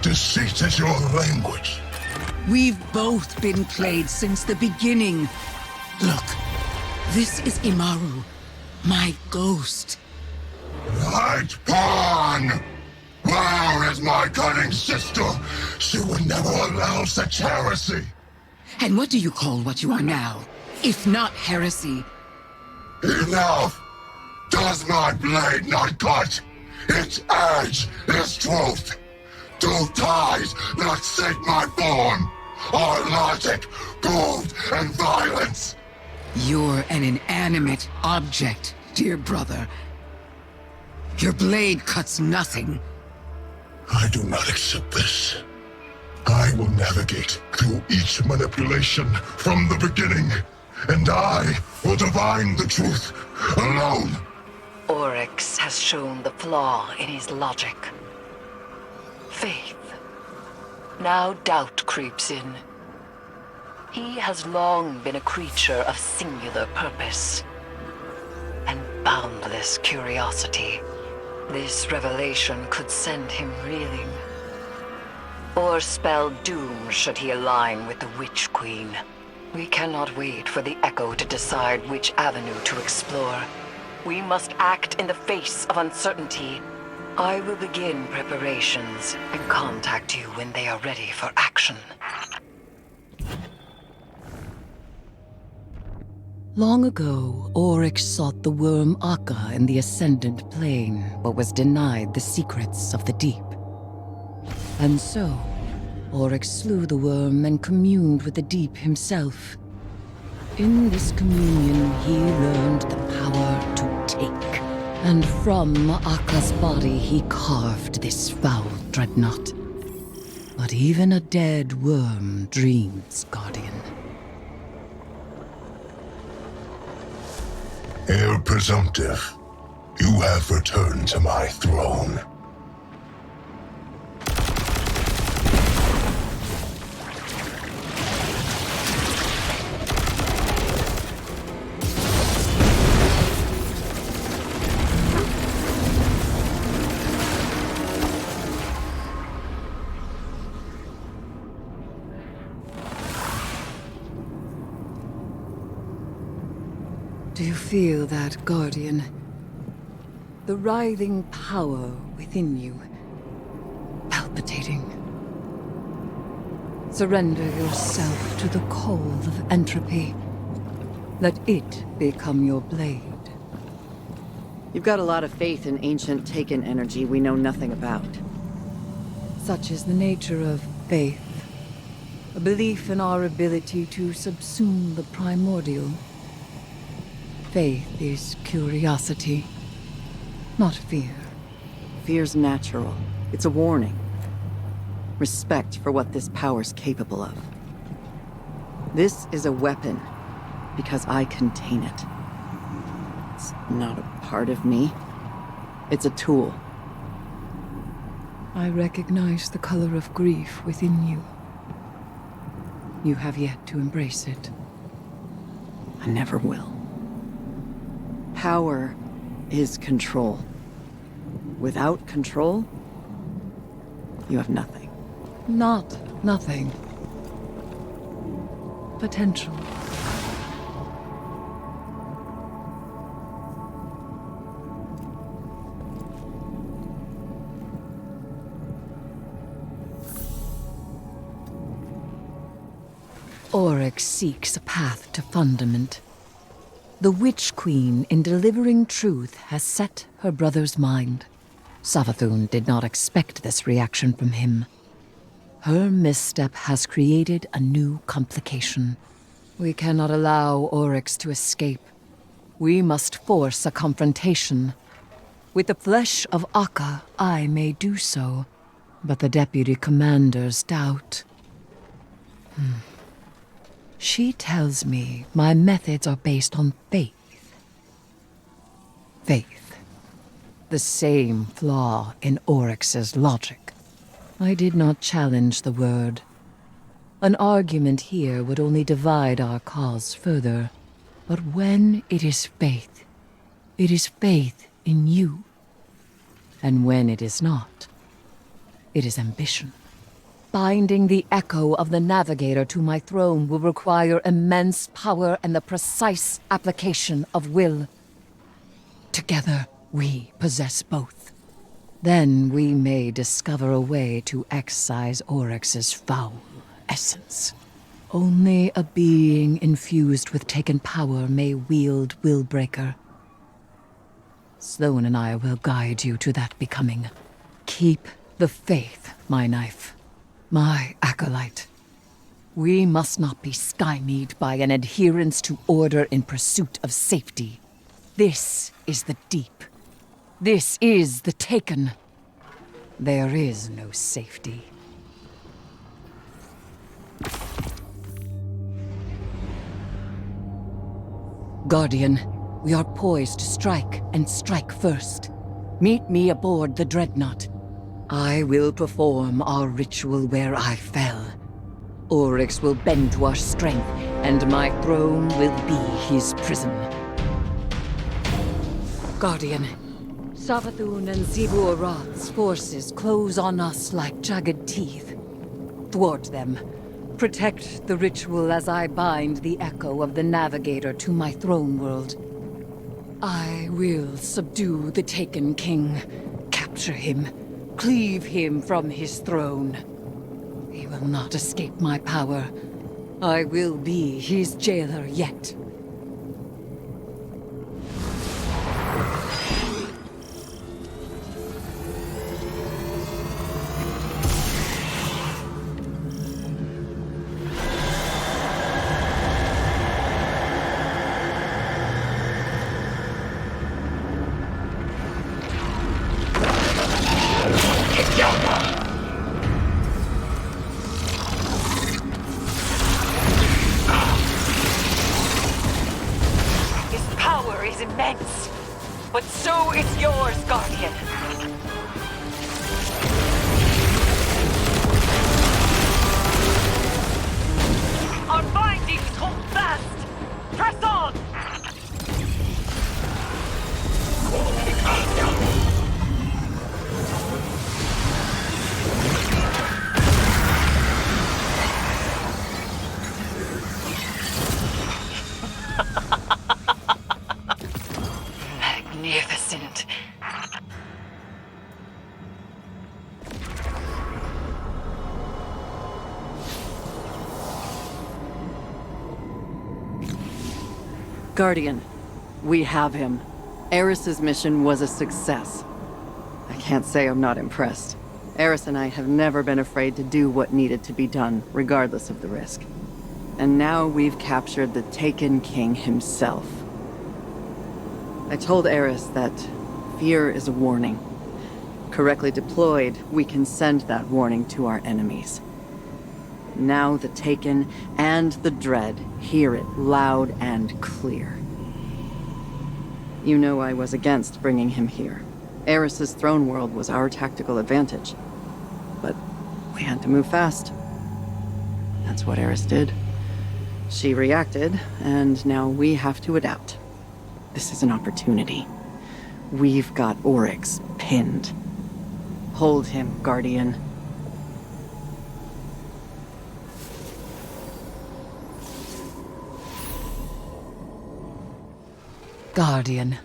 Deceit is your language. We've both been played since the beginning. Look, this is Imaru, my ghost. Light pawn! Where is my cunning sister? She would never allow such heresy. And what do you call what you are now, if not heresy? Enough! Does my blade not cut? Its edge is truth. Do ties not sink my form? Or logic, gold, and violence? You're an inanimate object, dear brother. Your blade cuts nothing. I do not accept this. I will navigate through each manipulation from the beginning, and I will divine the truth alone. Oryx has shown the flaw in his logic. Faith. Now doubt creeps in. He has long been a creature of singular purpose and boundless curiosity. This revelation could send him reeling, or spell doom should he align with the Witch Queen. We cannot wait for the Echo to decide which avenue to explore. We must act in the face of uncertainty. I will begin preparations and contact you when they are ready for action. Long ago, Oryx sought the worm Akka in the Ascendant Plane, but was denied the secrets of the deep. And so, Oryx slew the worm and communed with the deep himself. In this communion, he learned the power to take. And from Akka's body, he carved this foul dreadnought. But even a dead worm dreams, Guardian. Heir presumptive, you have returned to my throne. Do you feel that, Guardian? The writhing power within you, palpitating. Surrender yourself to the call of entropy. Let it become your blade. You've got a lot of faith in ancient Taken energy we know nothing about. Such is the nature of faith. A belief in our ability to subsume the primordial. Faith is curiosity, not fear. Fear's natural. It's a warning. Respect for what this power's capable of. This is a weapon because I contain it. It's not a part of me. It's a tool. I recognize the color of grief within you. You have yet to embrace it. I never will. Power is control. Without control, you have nothing. Not nothing. Potential. Oryx seeks a path to fundament. The Witch Queen, in delivering truth, has set her brother's mind. Savathun did not expect this reaction from him. Her misstep has created a new complication. We cannot allow Oryx to escape. We must force a confrontation. With the flesh of Akka, I may do so, but the Deputy Commander's doubt. She tells me my methods are based on faith. Faith. The same flaw in Oryx's logic. I did not challenge the word. An argument here would only divide our cause further. But when it is faith in you. And when it is not, it is ambition. Binding the echo of the Navigator to my throne will require immense power and the precise application of will. Together, we possess both. Then we may discover a way to excise Oryx's foul essence. Only a being infused with Taken power may wield Willbreaker. Sloan and I will guide you to that becoming. Keep the faith, my knife. My acolyte. We must not be stymied by an adherence to order in pursuit of safety. This is the deep. This is the Taken. There is no safety. Guardian, we are poised to strike, and strike first. Meet me aboard the Dreadnought. I will perform our ritual where I fell. Oryx will bend to our strength, and my throne will be his prison. Guardian, Savathun and Zebu-Arath's forces close on us like jagged teeth. Thwart them. Protect the ritual as I bind the echo of the Navigator to my throne world. I will subdue the Taken King, capture him, cleave him from his throne. He will not escape my power. I will be his jailer yet. Immense, but so is yours, Guardian. Our bindings hold fast. Press on. Magnificent. Guardian, we have him. Eris's mission was a success. I can't say I'm not impressed. Eris and I have never been afraid to do what needed to be done, regardless of the risk. And now we've captured the Taken King himself. I told Eris that fear is a warning. Correctly deployed, we can send that warning to our enemies. Now the Taken and the Dread hear it loud and clear. You know I was against bringing him here. Eris's throne world was our tactical advantage. But we had to move fast. That's what Eris did. She reacted, and now we have to adapt. This is an opportunity. We've got Oryx pinned. Hold him, Guardian. Guardian,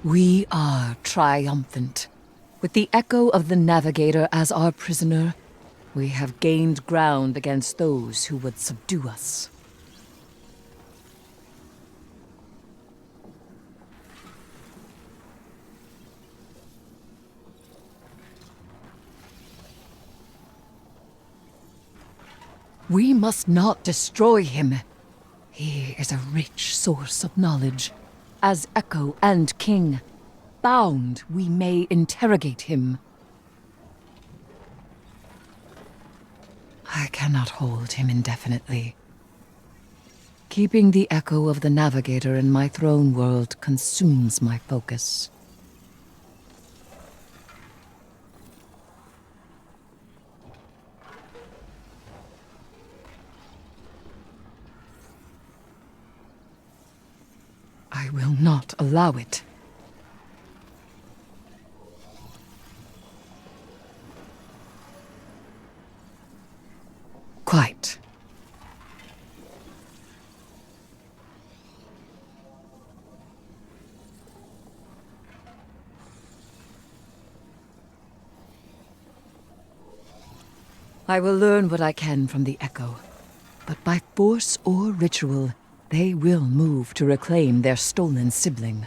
we are triumphant. With the echo of the Navigator as our prisoner, we have gained ground against those who would subdue us. We must not destroy him. He is a rich source of knowledge. As Echo and King, bound, we may interrogate him. I cannot hold him indefinitely. Keeping the echo of the Navigator in my throne world consumes my focus. I will not allow it. Quite. I will learn what I can from the Echo. But by force or ritual, they will move to reclaim their stolen sibling.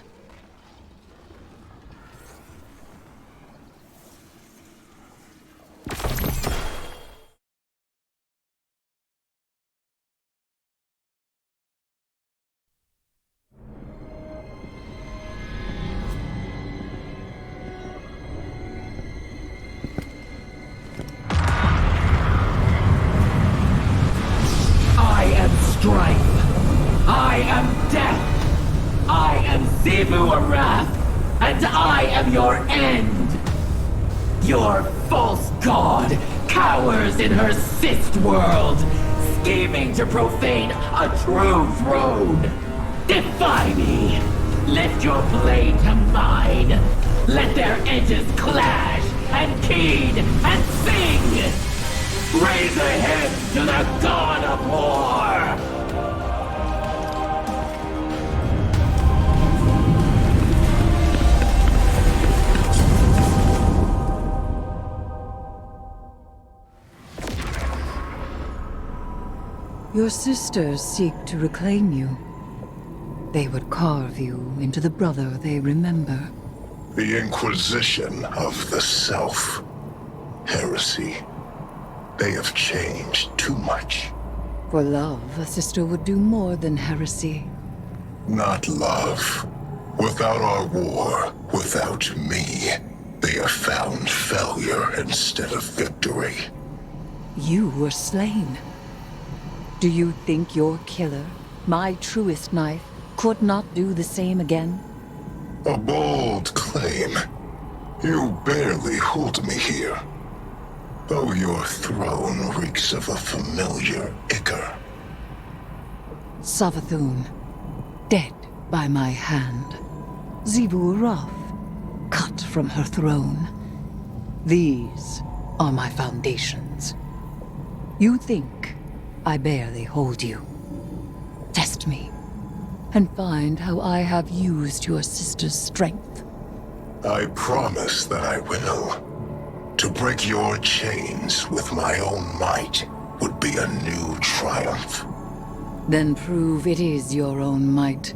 I am strife. I am death. I am Zivu Arath, and I am your end. Your false god cowers in her cyst world, scheming to profane a true throne. Defy me. Lift your blade to mine. Let their edges clash and keen and sing. Raise a hymn to the god of war! Your sisters seek to reclaim you. They would carve you into the brother they remember. The Inquisition of the Self. Heresy. They have changed too much. For love, a sister would do more than heresy. Not love. Without our war, without me, they have found failure instead of victory. You were slain. Do you think your killer, my truest knife, could not do the same again? A bold claim. You barely hold me here. Though your throne reeks of a familiar ichor. Savathun, dead by my hand. Zivu Arath, cut from her throne. These are my foundations. You think I barely hold you. Test me, and find how I have used your sister's strength. I promise that I will. To break your chains with my own might would be a new triumph. Then prove it is your own might.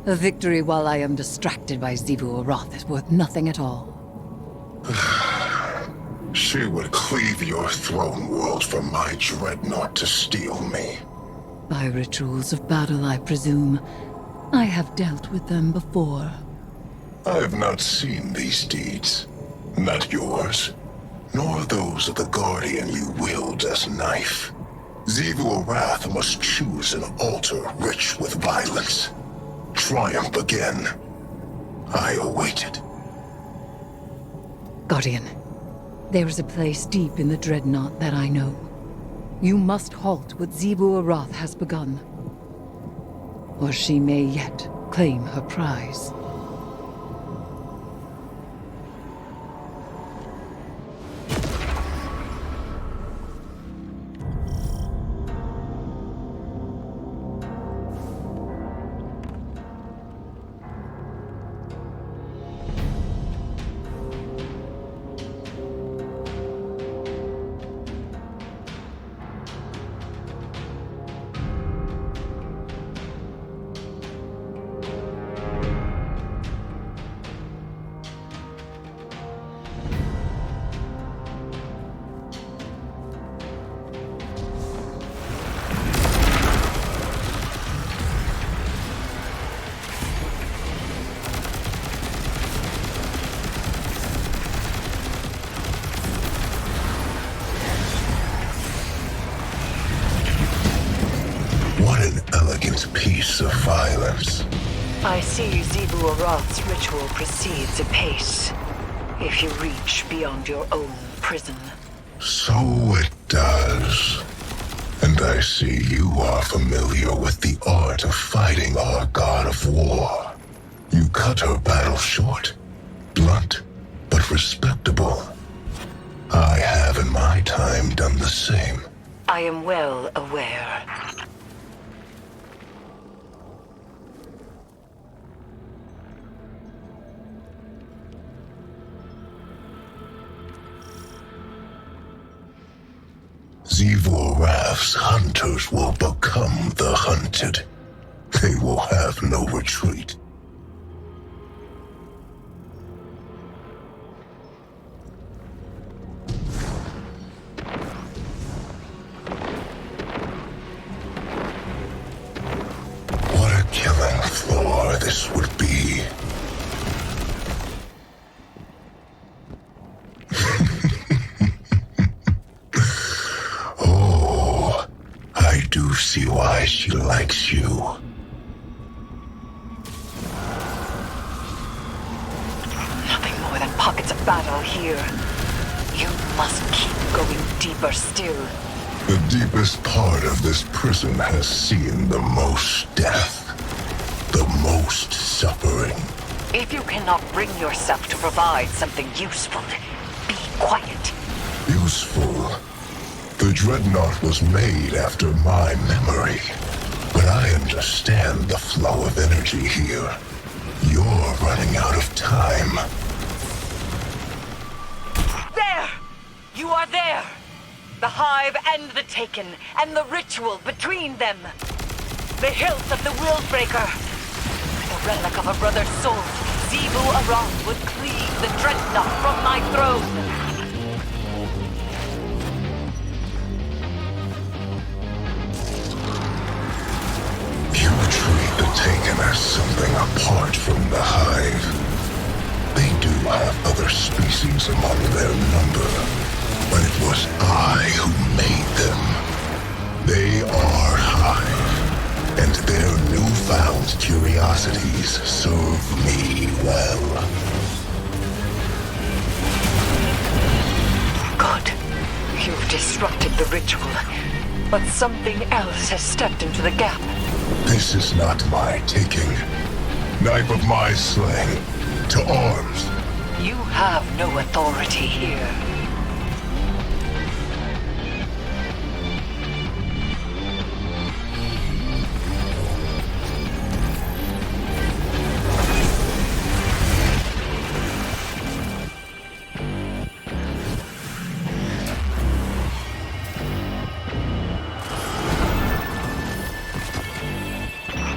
A victory while I am distracted by Zivu Arath is worth nothing at all. She would cleave your throne world for my dreadnought to steal me. By rituals of battle, I presume. I have dealt with them before. I have not seen these deeds. Not yours, nor those of the Guardian you wield as knife. Zivu Arath must choose an altar rich with violence. Triumph again. I await it. Guardian, there is a place deep in the Dreadnought that I know. You must halt what Zivu Arath has begun. Or she may yet claim her prize. Piece of violence. I see Zivu Arath's ritual proceeds apace. If you reach beyond your own prison. So it does. And I see you are familiar with the art of fighting our god of war. You cut her battle short. Blunt, but respectable. I have in my time done the same. I am well aware. Zivor-Raph's hunters will become the hunted. They will have no retreat. What a killing floor this would be. Oh, I do see why she likes you. Nothing more than pockets of battle here. You must keep going deeper still. The deepest part of this prison has seen the most death, the most suffering. If you cannot bring yourself to provide something useful, be quiet. Useful. The Dreadnought was made after my memory, but I understand the flow of energy here. You're running out of time. There! You are there! The Hive and the Taken, and the ritual between them. The hilt of the Willbreaker. The relic of a brother's soul, Zebu Aram would cleave the Dreadnought from my throne. You treat the Taken as something apart from the Hive. They do have other species among their number, but it was I who made them. They are Hive, and their newfound curiosities serve me well. Good. You've disrupted the ritual, but something else has stepped into the gap. This is not my taking. Knife of my slaying. To arms. You have no authority here.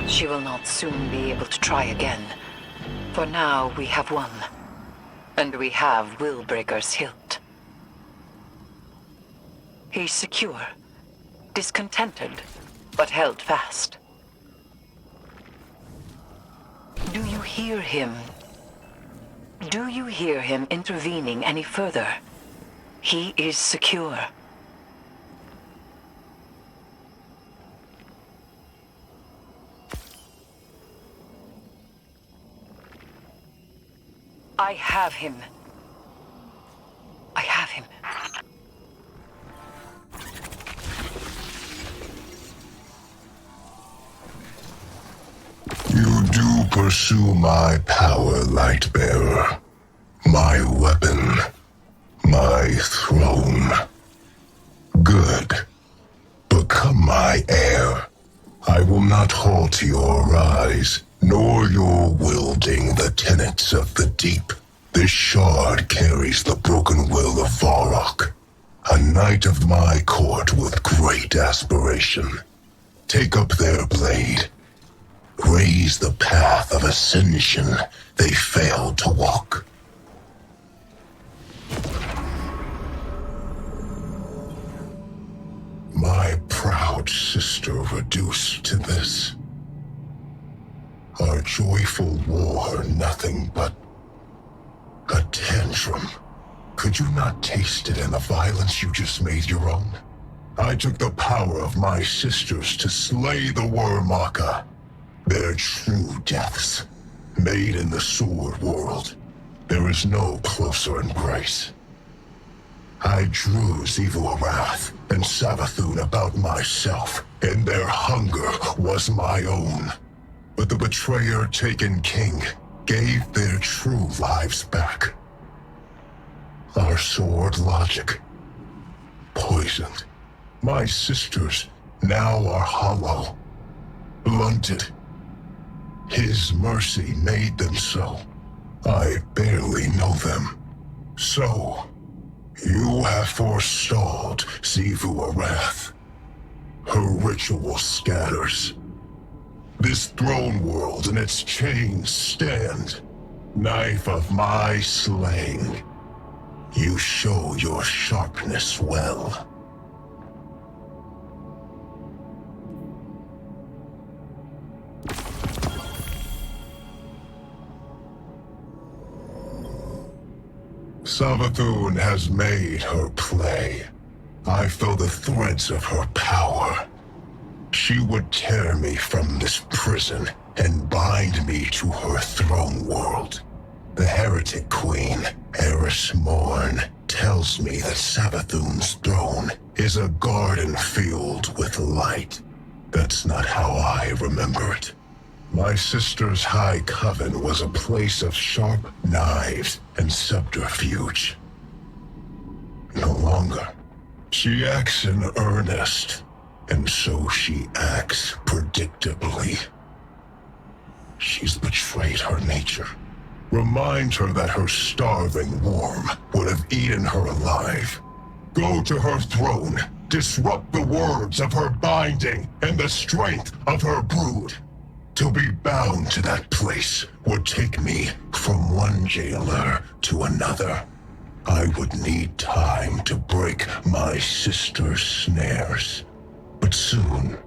She will not soon be able to try again. For now, we have won. And we have Willbreaker's hilt. He's secure, discontented, but held fast. Do you hear him? Do you hear him intervening any further? He is secure. I have him. I have him. You do pursue my power, Lightbearer. My weapon. My throne. Good. Become my heir. I will not halt your rise, nor your wielding the tenets of the deep. This shard carries the broken will of Varrock, a knight of my court with great aspiration. Take up their blade. Raise the path of ascension they failed to walk. My proud sister reduced to this. Our joyful war nothing but a tantrum. Could you not taste it in the violence you just made your own? I took the power of my sisters to slay the Wormaka. Their true deaths, made in the sword world. There is no closer embrace. I drew Zivor-Rath and Savathun about myself, and their hunger was my own. But the betrayer Taken King gave their true lives back. Our sword logic, poisoned. My sisters now are hollow, blunted. His mercy made them so. I barely know them. So, You have forestalled Sivu Arath. Her ritual scatters. This throne world and its chains stand. Knife of my slaying. You show your sharpness well. Savathun has made her play. I feel the threads of her power. She would tear me from this prison and bind me to her throne world. The heretic queen, Eris Morn, tells me that Savathun's throne is a garden filled with light. That's not how I remember it. My sister's high coven was a place of sharp knives and subterfuge. No longer. She acts in earnest, and so she acts predictably. She's betrayed her nature. Remind her that her starving worm would have eaten her alive. Go to her throne, disrupt the words of her binding and the strength of her brood. To be bound to that place would take me from one jailer to another. I would need time to break my sister's snares. But soon,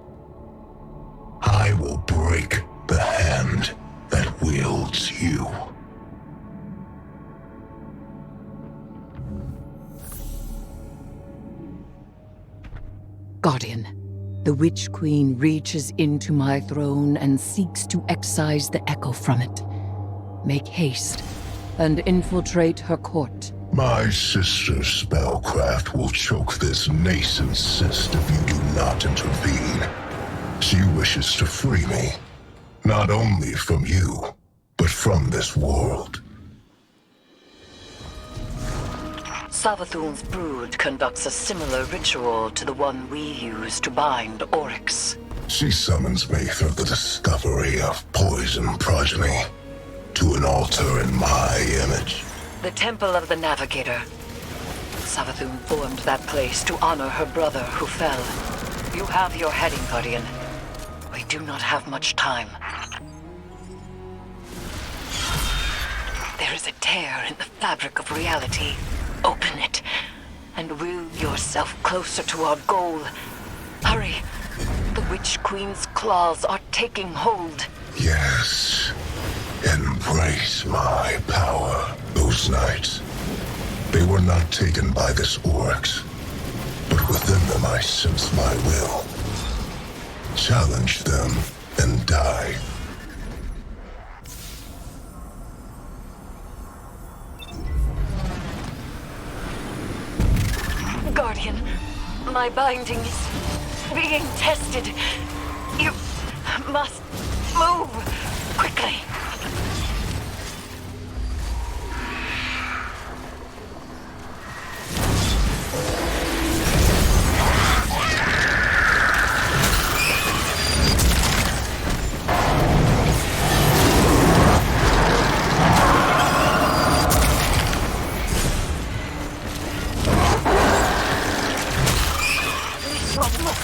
I will break the hand that wields you. Guardian, the Witch Queen reaches into my throne and seeks to excise the echo from it. Make haste and infiltrate her court. My sister's spellcraft will choke this nascent cyst if you do not intervene. She wishes to free me, not only from you, but from this world. Savathun's brood conducts a similar ritual to the one we use to bind Oryx. She summons me through the discovery of poison progeny to an altar in my image. The Temple of the Navigator. Savathun formed that place to honor her brother who fell. You have your heading, Guardian. We do not have much time. There is a tear in the fabric of reality. Open it, and will yourself closer to our goal. Hurry. The Witch Queen's claws are taking hold. Yes. Embrace my power. Those nights, they were not taken by this Oryx, but within them I sense my will. Challenge them and die. Guardian, my binding is being tested. You must move quickly.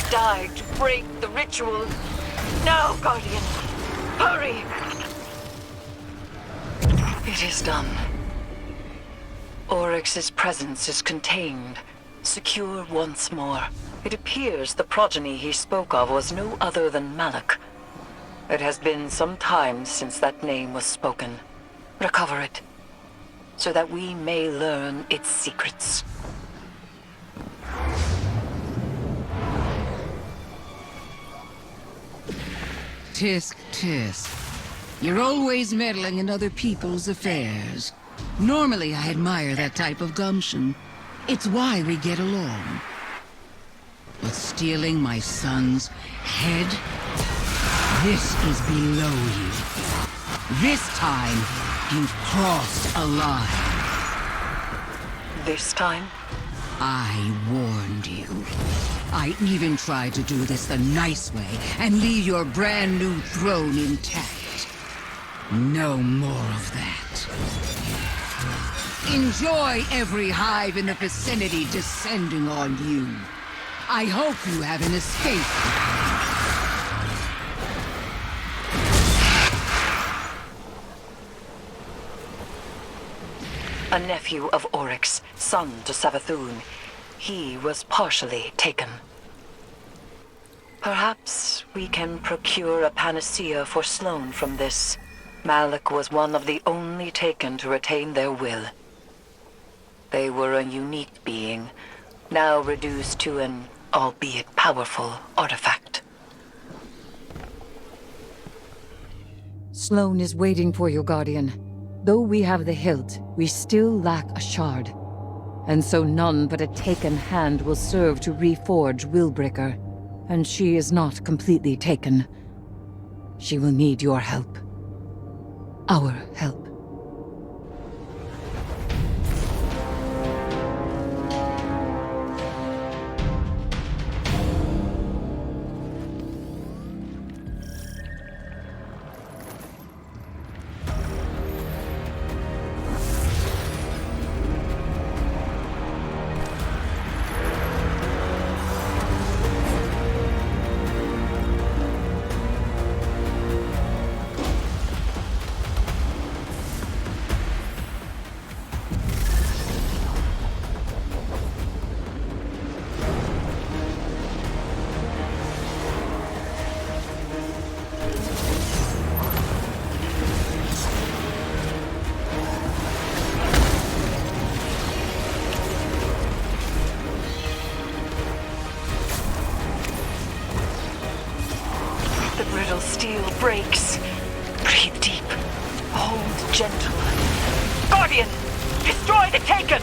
Die to break the ritual. Now, Guardian, hurry! It is done. Oryx's presence is contained, secure once more. It appears the progeny he spoke of was no other than Malak. It has been some time since that name was spoken. Recover it, so that we may learn its secrets. Tisk, tisk. You're always meddling in other people's affairs. Normally, I admire that type of gumption. It's why we get along. But stealing my son's head? This is below you. This time, you've crossed a line. This time? I warned you. I even tried to do this the nice way and leave your brand new throne intact. No more of that. Enjoy every hive in the vicinity descending on you. I hope you have an escape. A nephew of Oryx, son to Savathun. He was partially taken. Perhaps we can procure a panacea for Sloane from this. Malik was one of the only taken to retain their will. They were a unique being, now reduced to an, albeit powerful, artifact. Sloane is waiting for you, Guardian. Though we have the hilt, we still lack a shard. And so none but a taken hand will serve to reforge Willbreaker. And she is not completely taken. She will need your help. Our help. Steel breaks. Breathe deep. Hold gentle. Guardian! Destroy the Taken!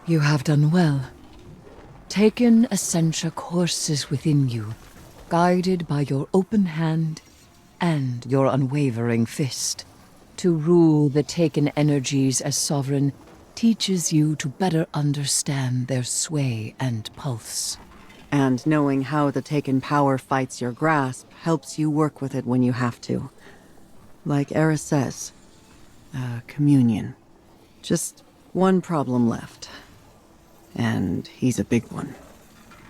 You have done well. Taken Essentia courses within you, guided by your open hand and your unwavering fist. To rule the Taken energies as sovereign teaches you to better understand their sway and pulse. And knowing how the Taken power fights your grasp helps you work with it when you have to. Like Eris says, communion. Just one problem left. And he's a big one.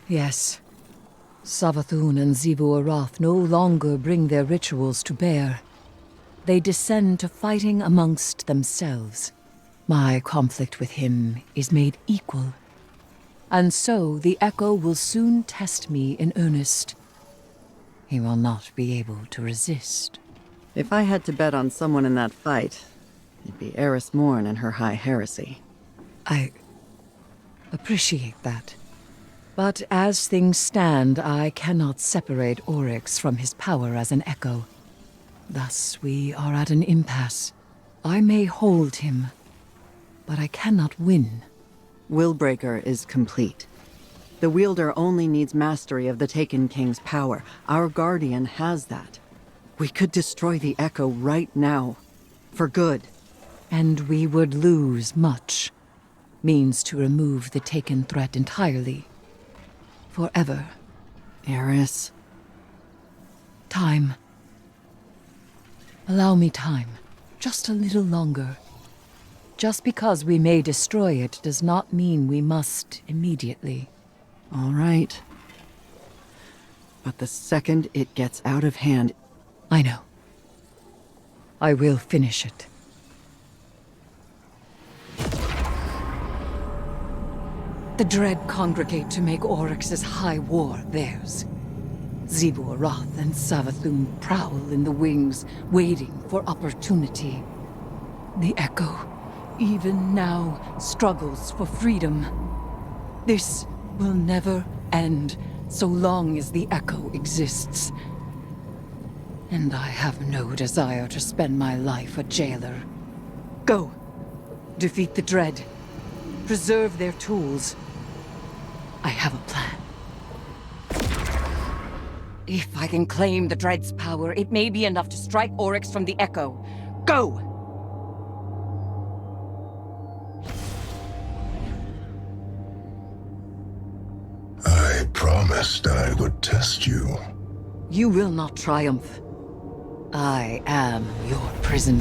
Yes. Savathun and Xivu Arath no longer bring their rituals to bear. They descend to fighting amongst themselves. My conflict with him is made equal. And so the Echo will soon test me in earnest. He will not be able to resist. If I had to bet on someone in that fight, it'd be Eris Morn and her high heresy. I appreciate that. But as things stand, I cannot separate Oryx from his power as an Echo. Thus, we are at an impasse. I may hold him, but I cannot win. Willbreaker is complete. The wielder only needs mastery of the Taken King's power. Our Guardian has that. We could destroy the Echo right now. For good. And we would lose much. Means to remove the Taken threat entirely. Forever. Eris. Time. Allow me time. Just a little longer. Just because we may destroy it does not mean we must immediately. All right. But the second it gets out of hand... I know. I will finish it. The Dread congregate to make Oryx's high war theirs. Xivu Arath and Savathun prowl in the wings, waiting for opportunity. The Echo, even now, struggles for freedom. This will never end so long as the Echo exists. And I have no desire to spend my life a jailer. Go. Defeat the Dread. Preserve their tools. I have a plan. If I can claim the Dread's power, it may be enough to strike Oryx from the Echo. Go! I promised I would test you. You will not triumph. I am your prison.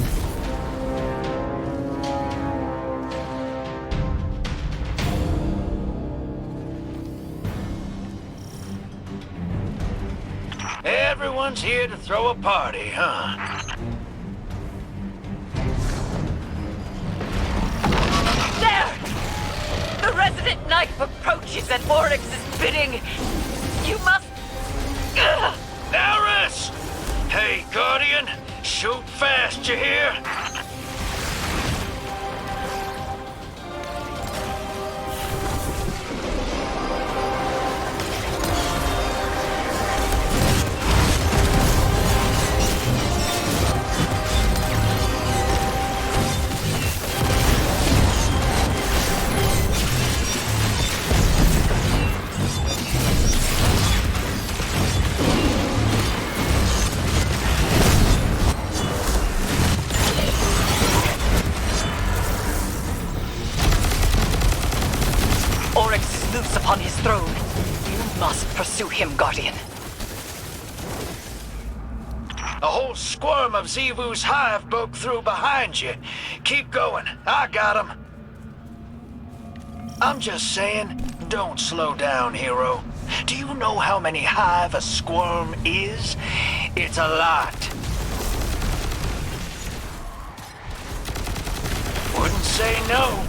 Everyone's here to throw a party, huh? There! The resident knife approaches at Oryx's bidding. You must... Eris! Hey, Guardian! Shoot fast, you hear? Upon his throne. You must pursue him, Guardian. A whole squirm of Zevu's hive broke through behind you. Keep going. I got him. I'm just saying, don't slow down, hero. Do you know how many hive a squirm is? It's a lot. Wouldn't say no.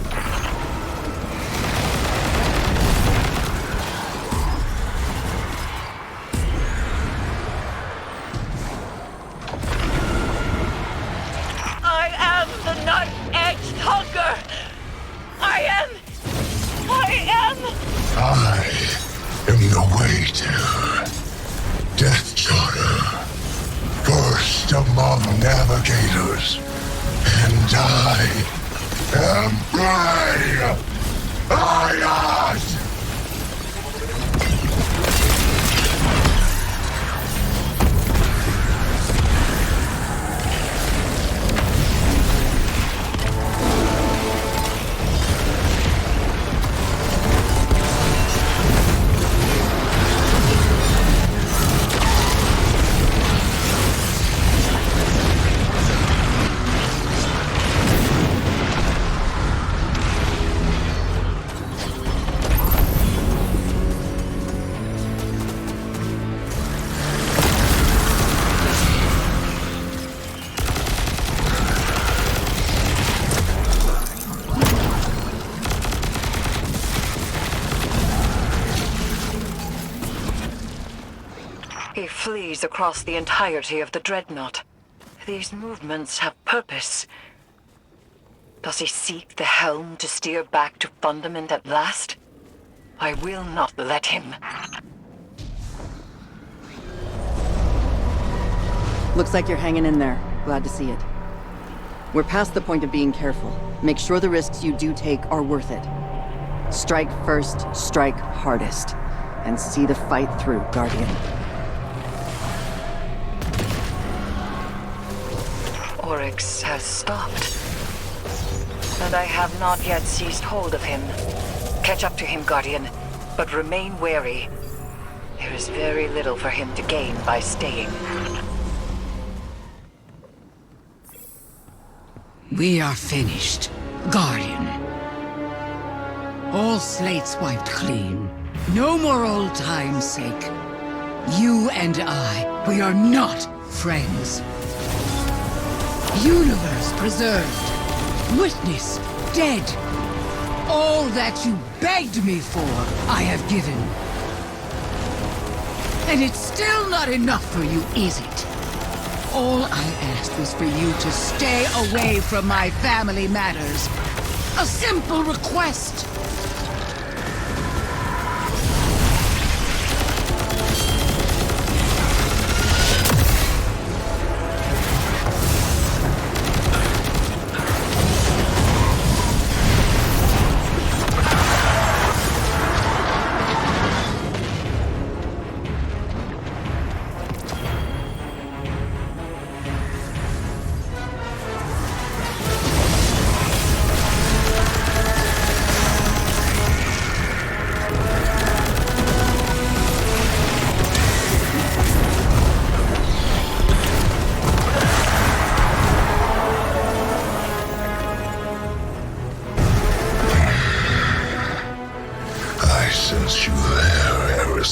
The nut-edged hunger! I am the waiter. Death Charter. First among navigators. And I am Bray! Ayat! He flees across the entirety of the Dreadnought. These movements have purpose. Does he seek the helm to steer back to Fundament at last? I will not let him. Looks like you're hanging in there. Glad to see it. We're past the point of being careful. Make sure the risks you do take are worth it. Strike first, strike hardest. And see the fight through, Guardian. Oryx has stopped. And I have not yet seized hold of him. Catch up to him, Guardian, but remain wary. There is very little for him to gain by staying. We are finished, Guardian. All slates wiped clean. No more old time's sake. You and I, we are not friends. Universe preserved. Witness dead. All that you begged me for, I have given. And it's still not enough for you, is it? All I asked was for you to stay away from my family matters. A simple request.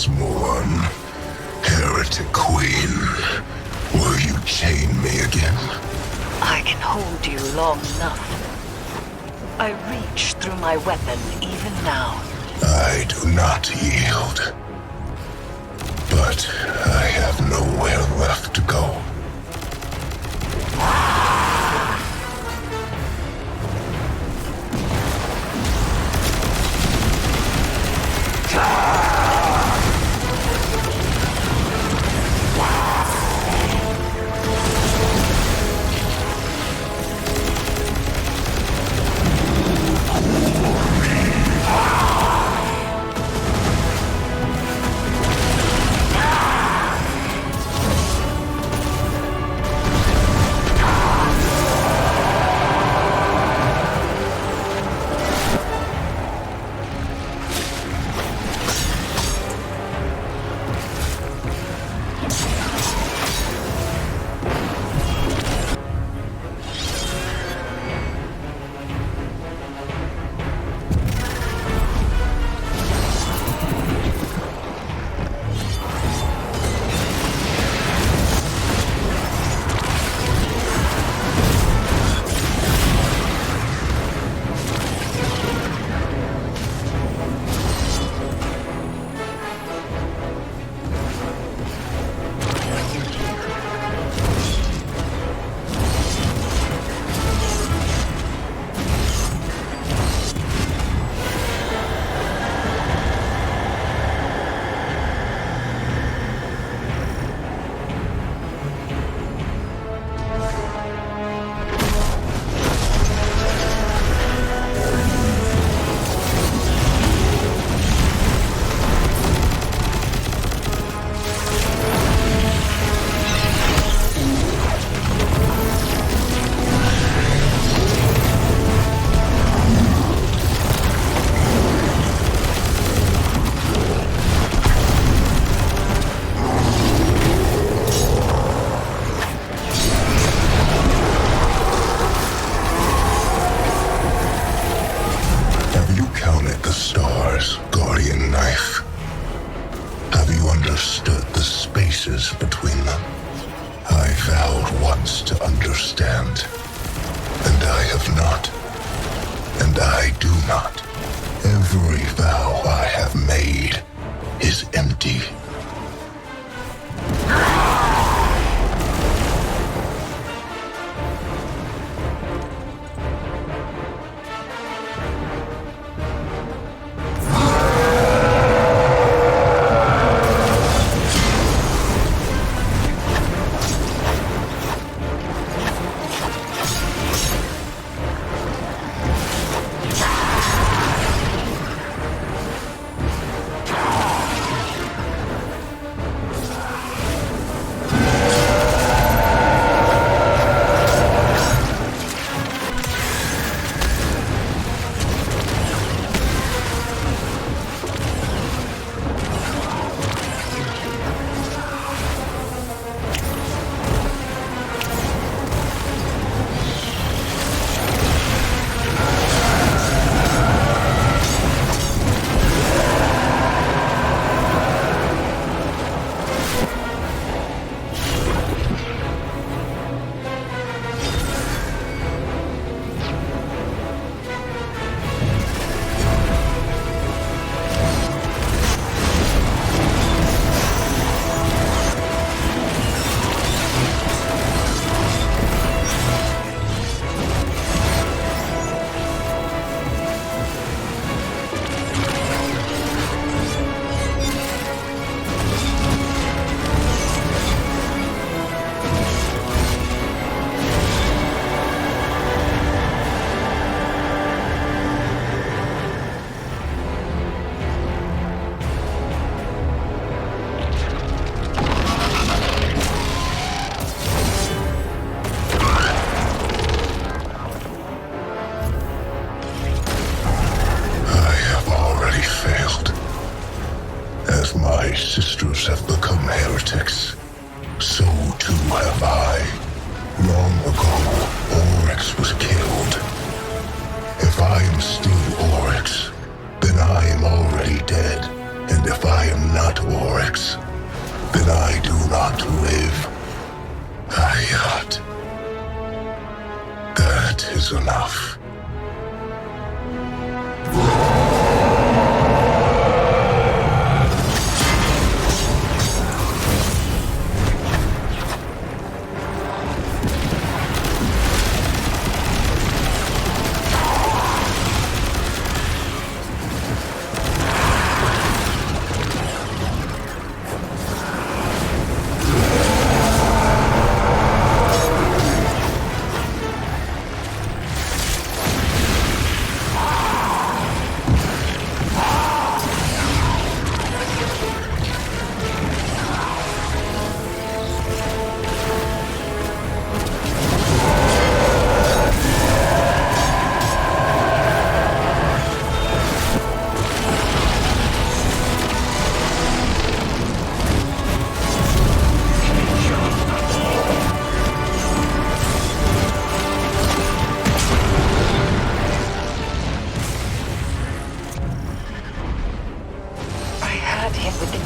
forsworn heretic queen. Will you chain me again? I can hold you long enough. I reach through my weapon even now. I do not yield. But I have nowhere left to go. Between them. I vowed once to understand, and I have not, and I do not. Every vow I have made is empty. My sisters have become heretics. So too have I. Long ago, Oryx was killed. If I am still Oryx, then I am already dead. And if I am not Oryx, then I do not live. Hayat. That is enough.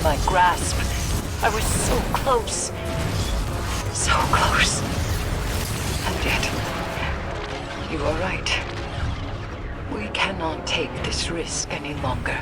My grasp. I was so close. So close. And yet, you are right. We cannot take this risk any longer.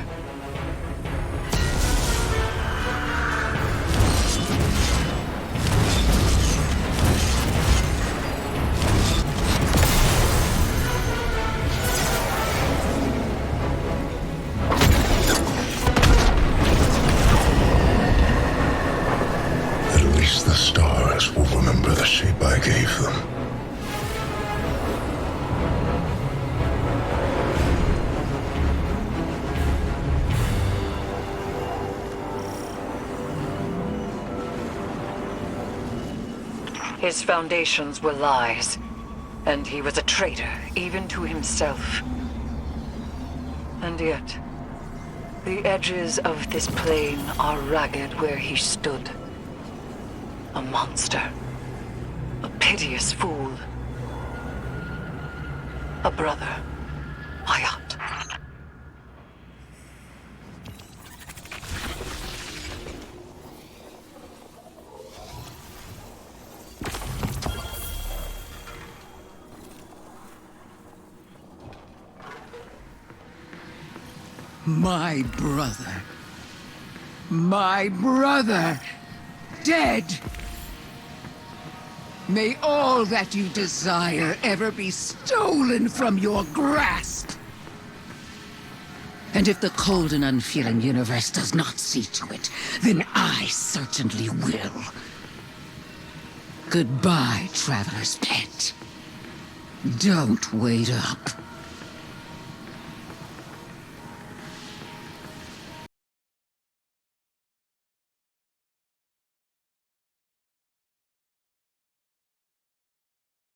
The stars will remember the shape I gave them. His foundations were lies, and he was a traitor, even to himself. And yet, the edges of this plane are ragged where he stood. A monster. A piteous fool. A brother. Hayat. My brother. My brother. Dead. May all that you desire ever be stolen from your grasp. And if the cold and unfeeling universe does not see to it, then I certainly will. Goodbye, traveler's pet. Don't wait up.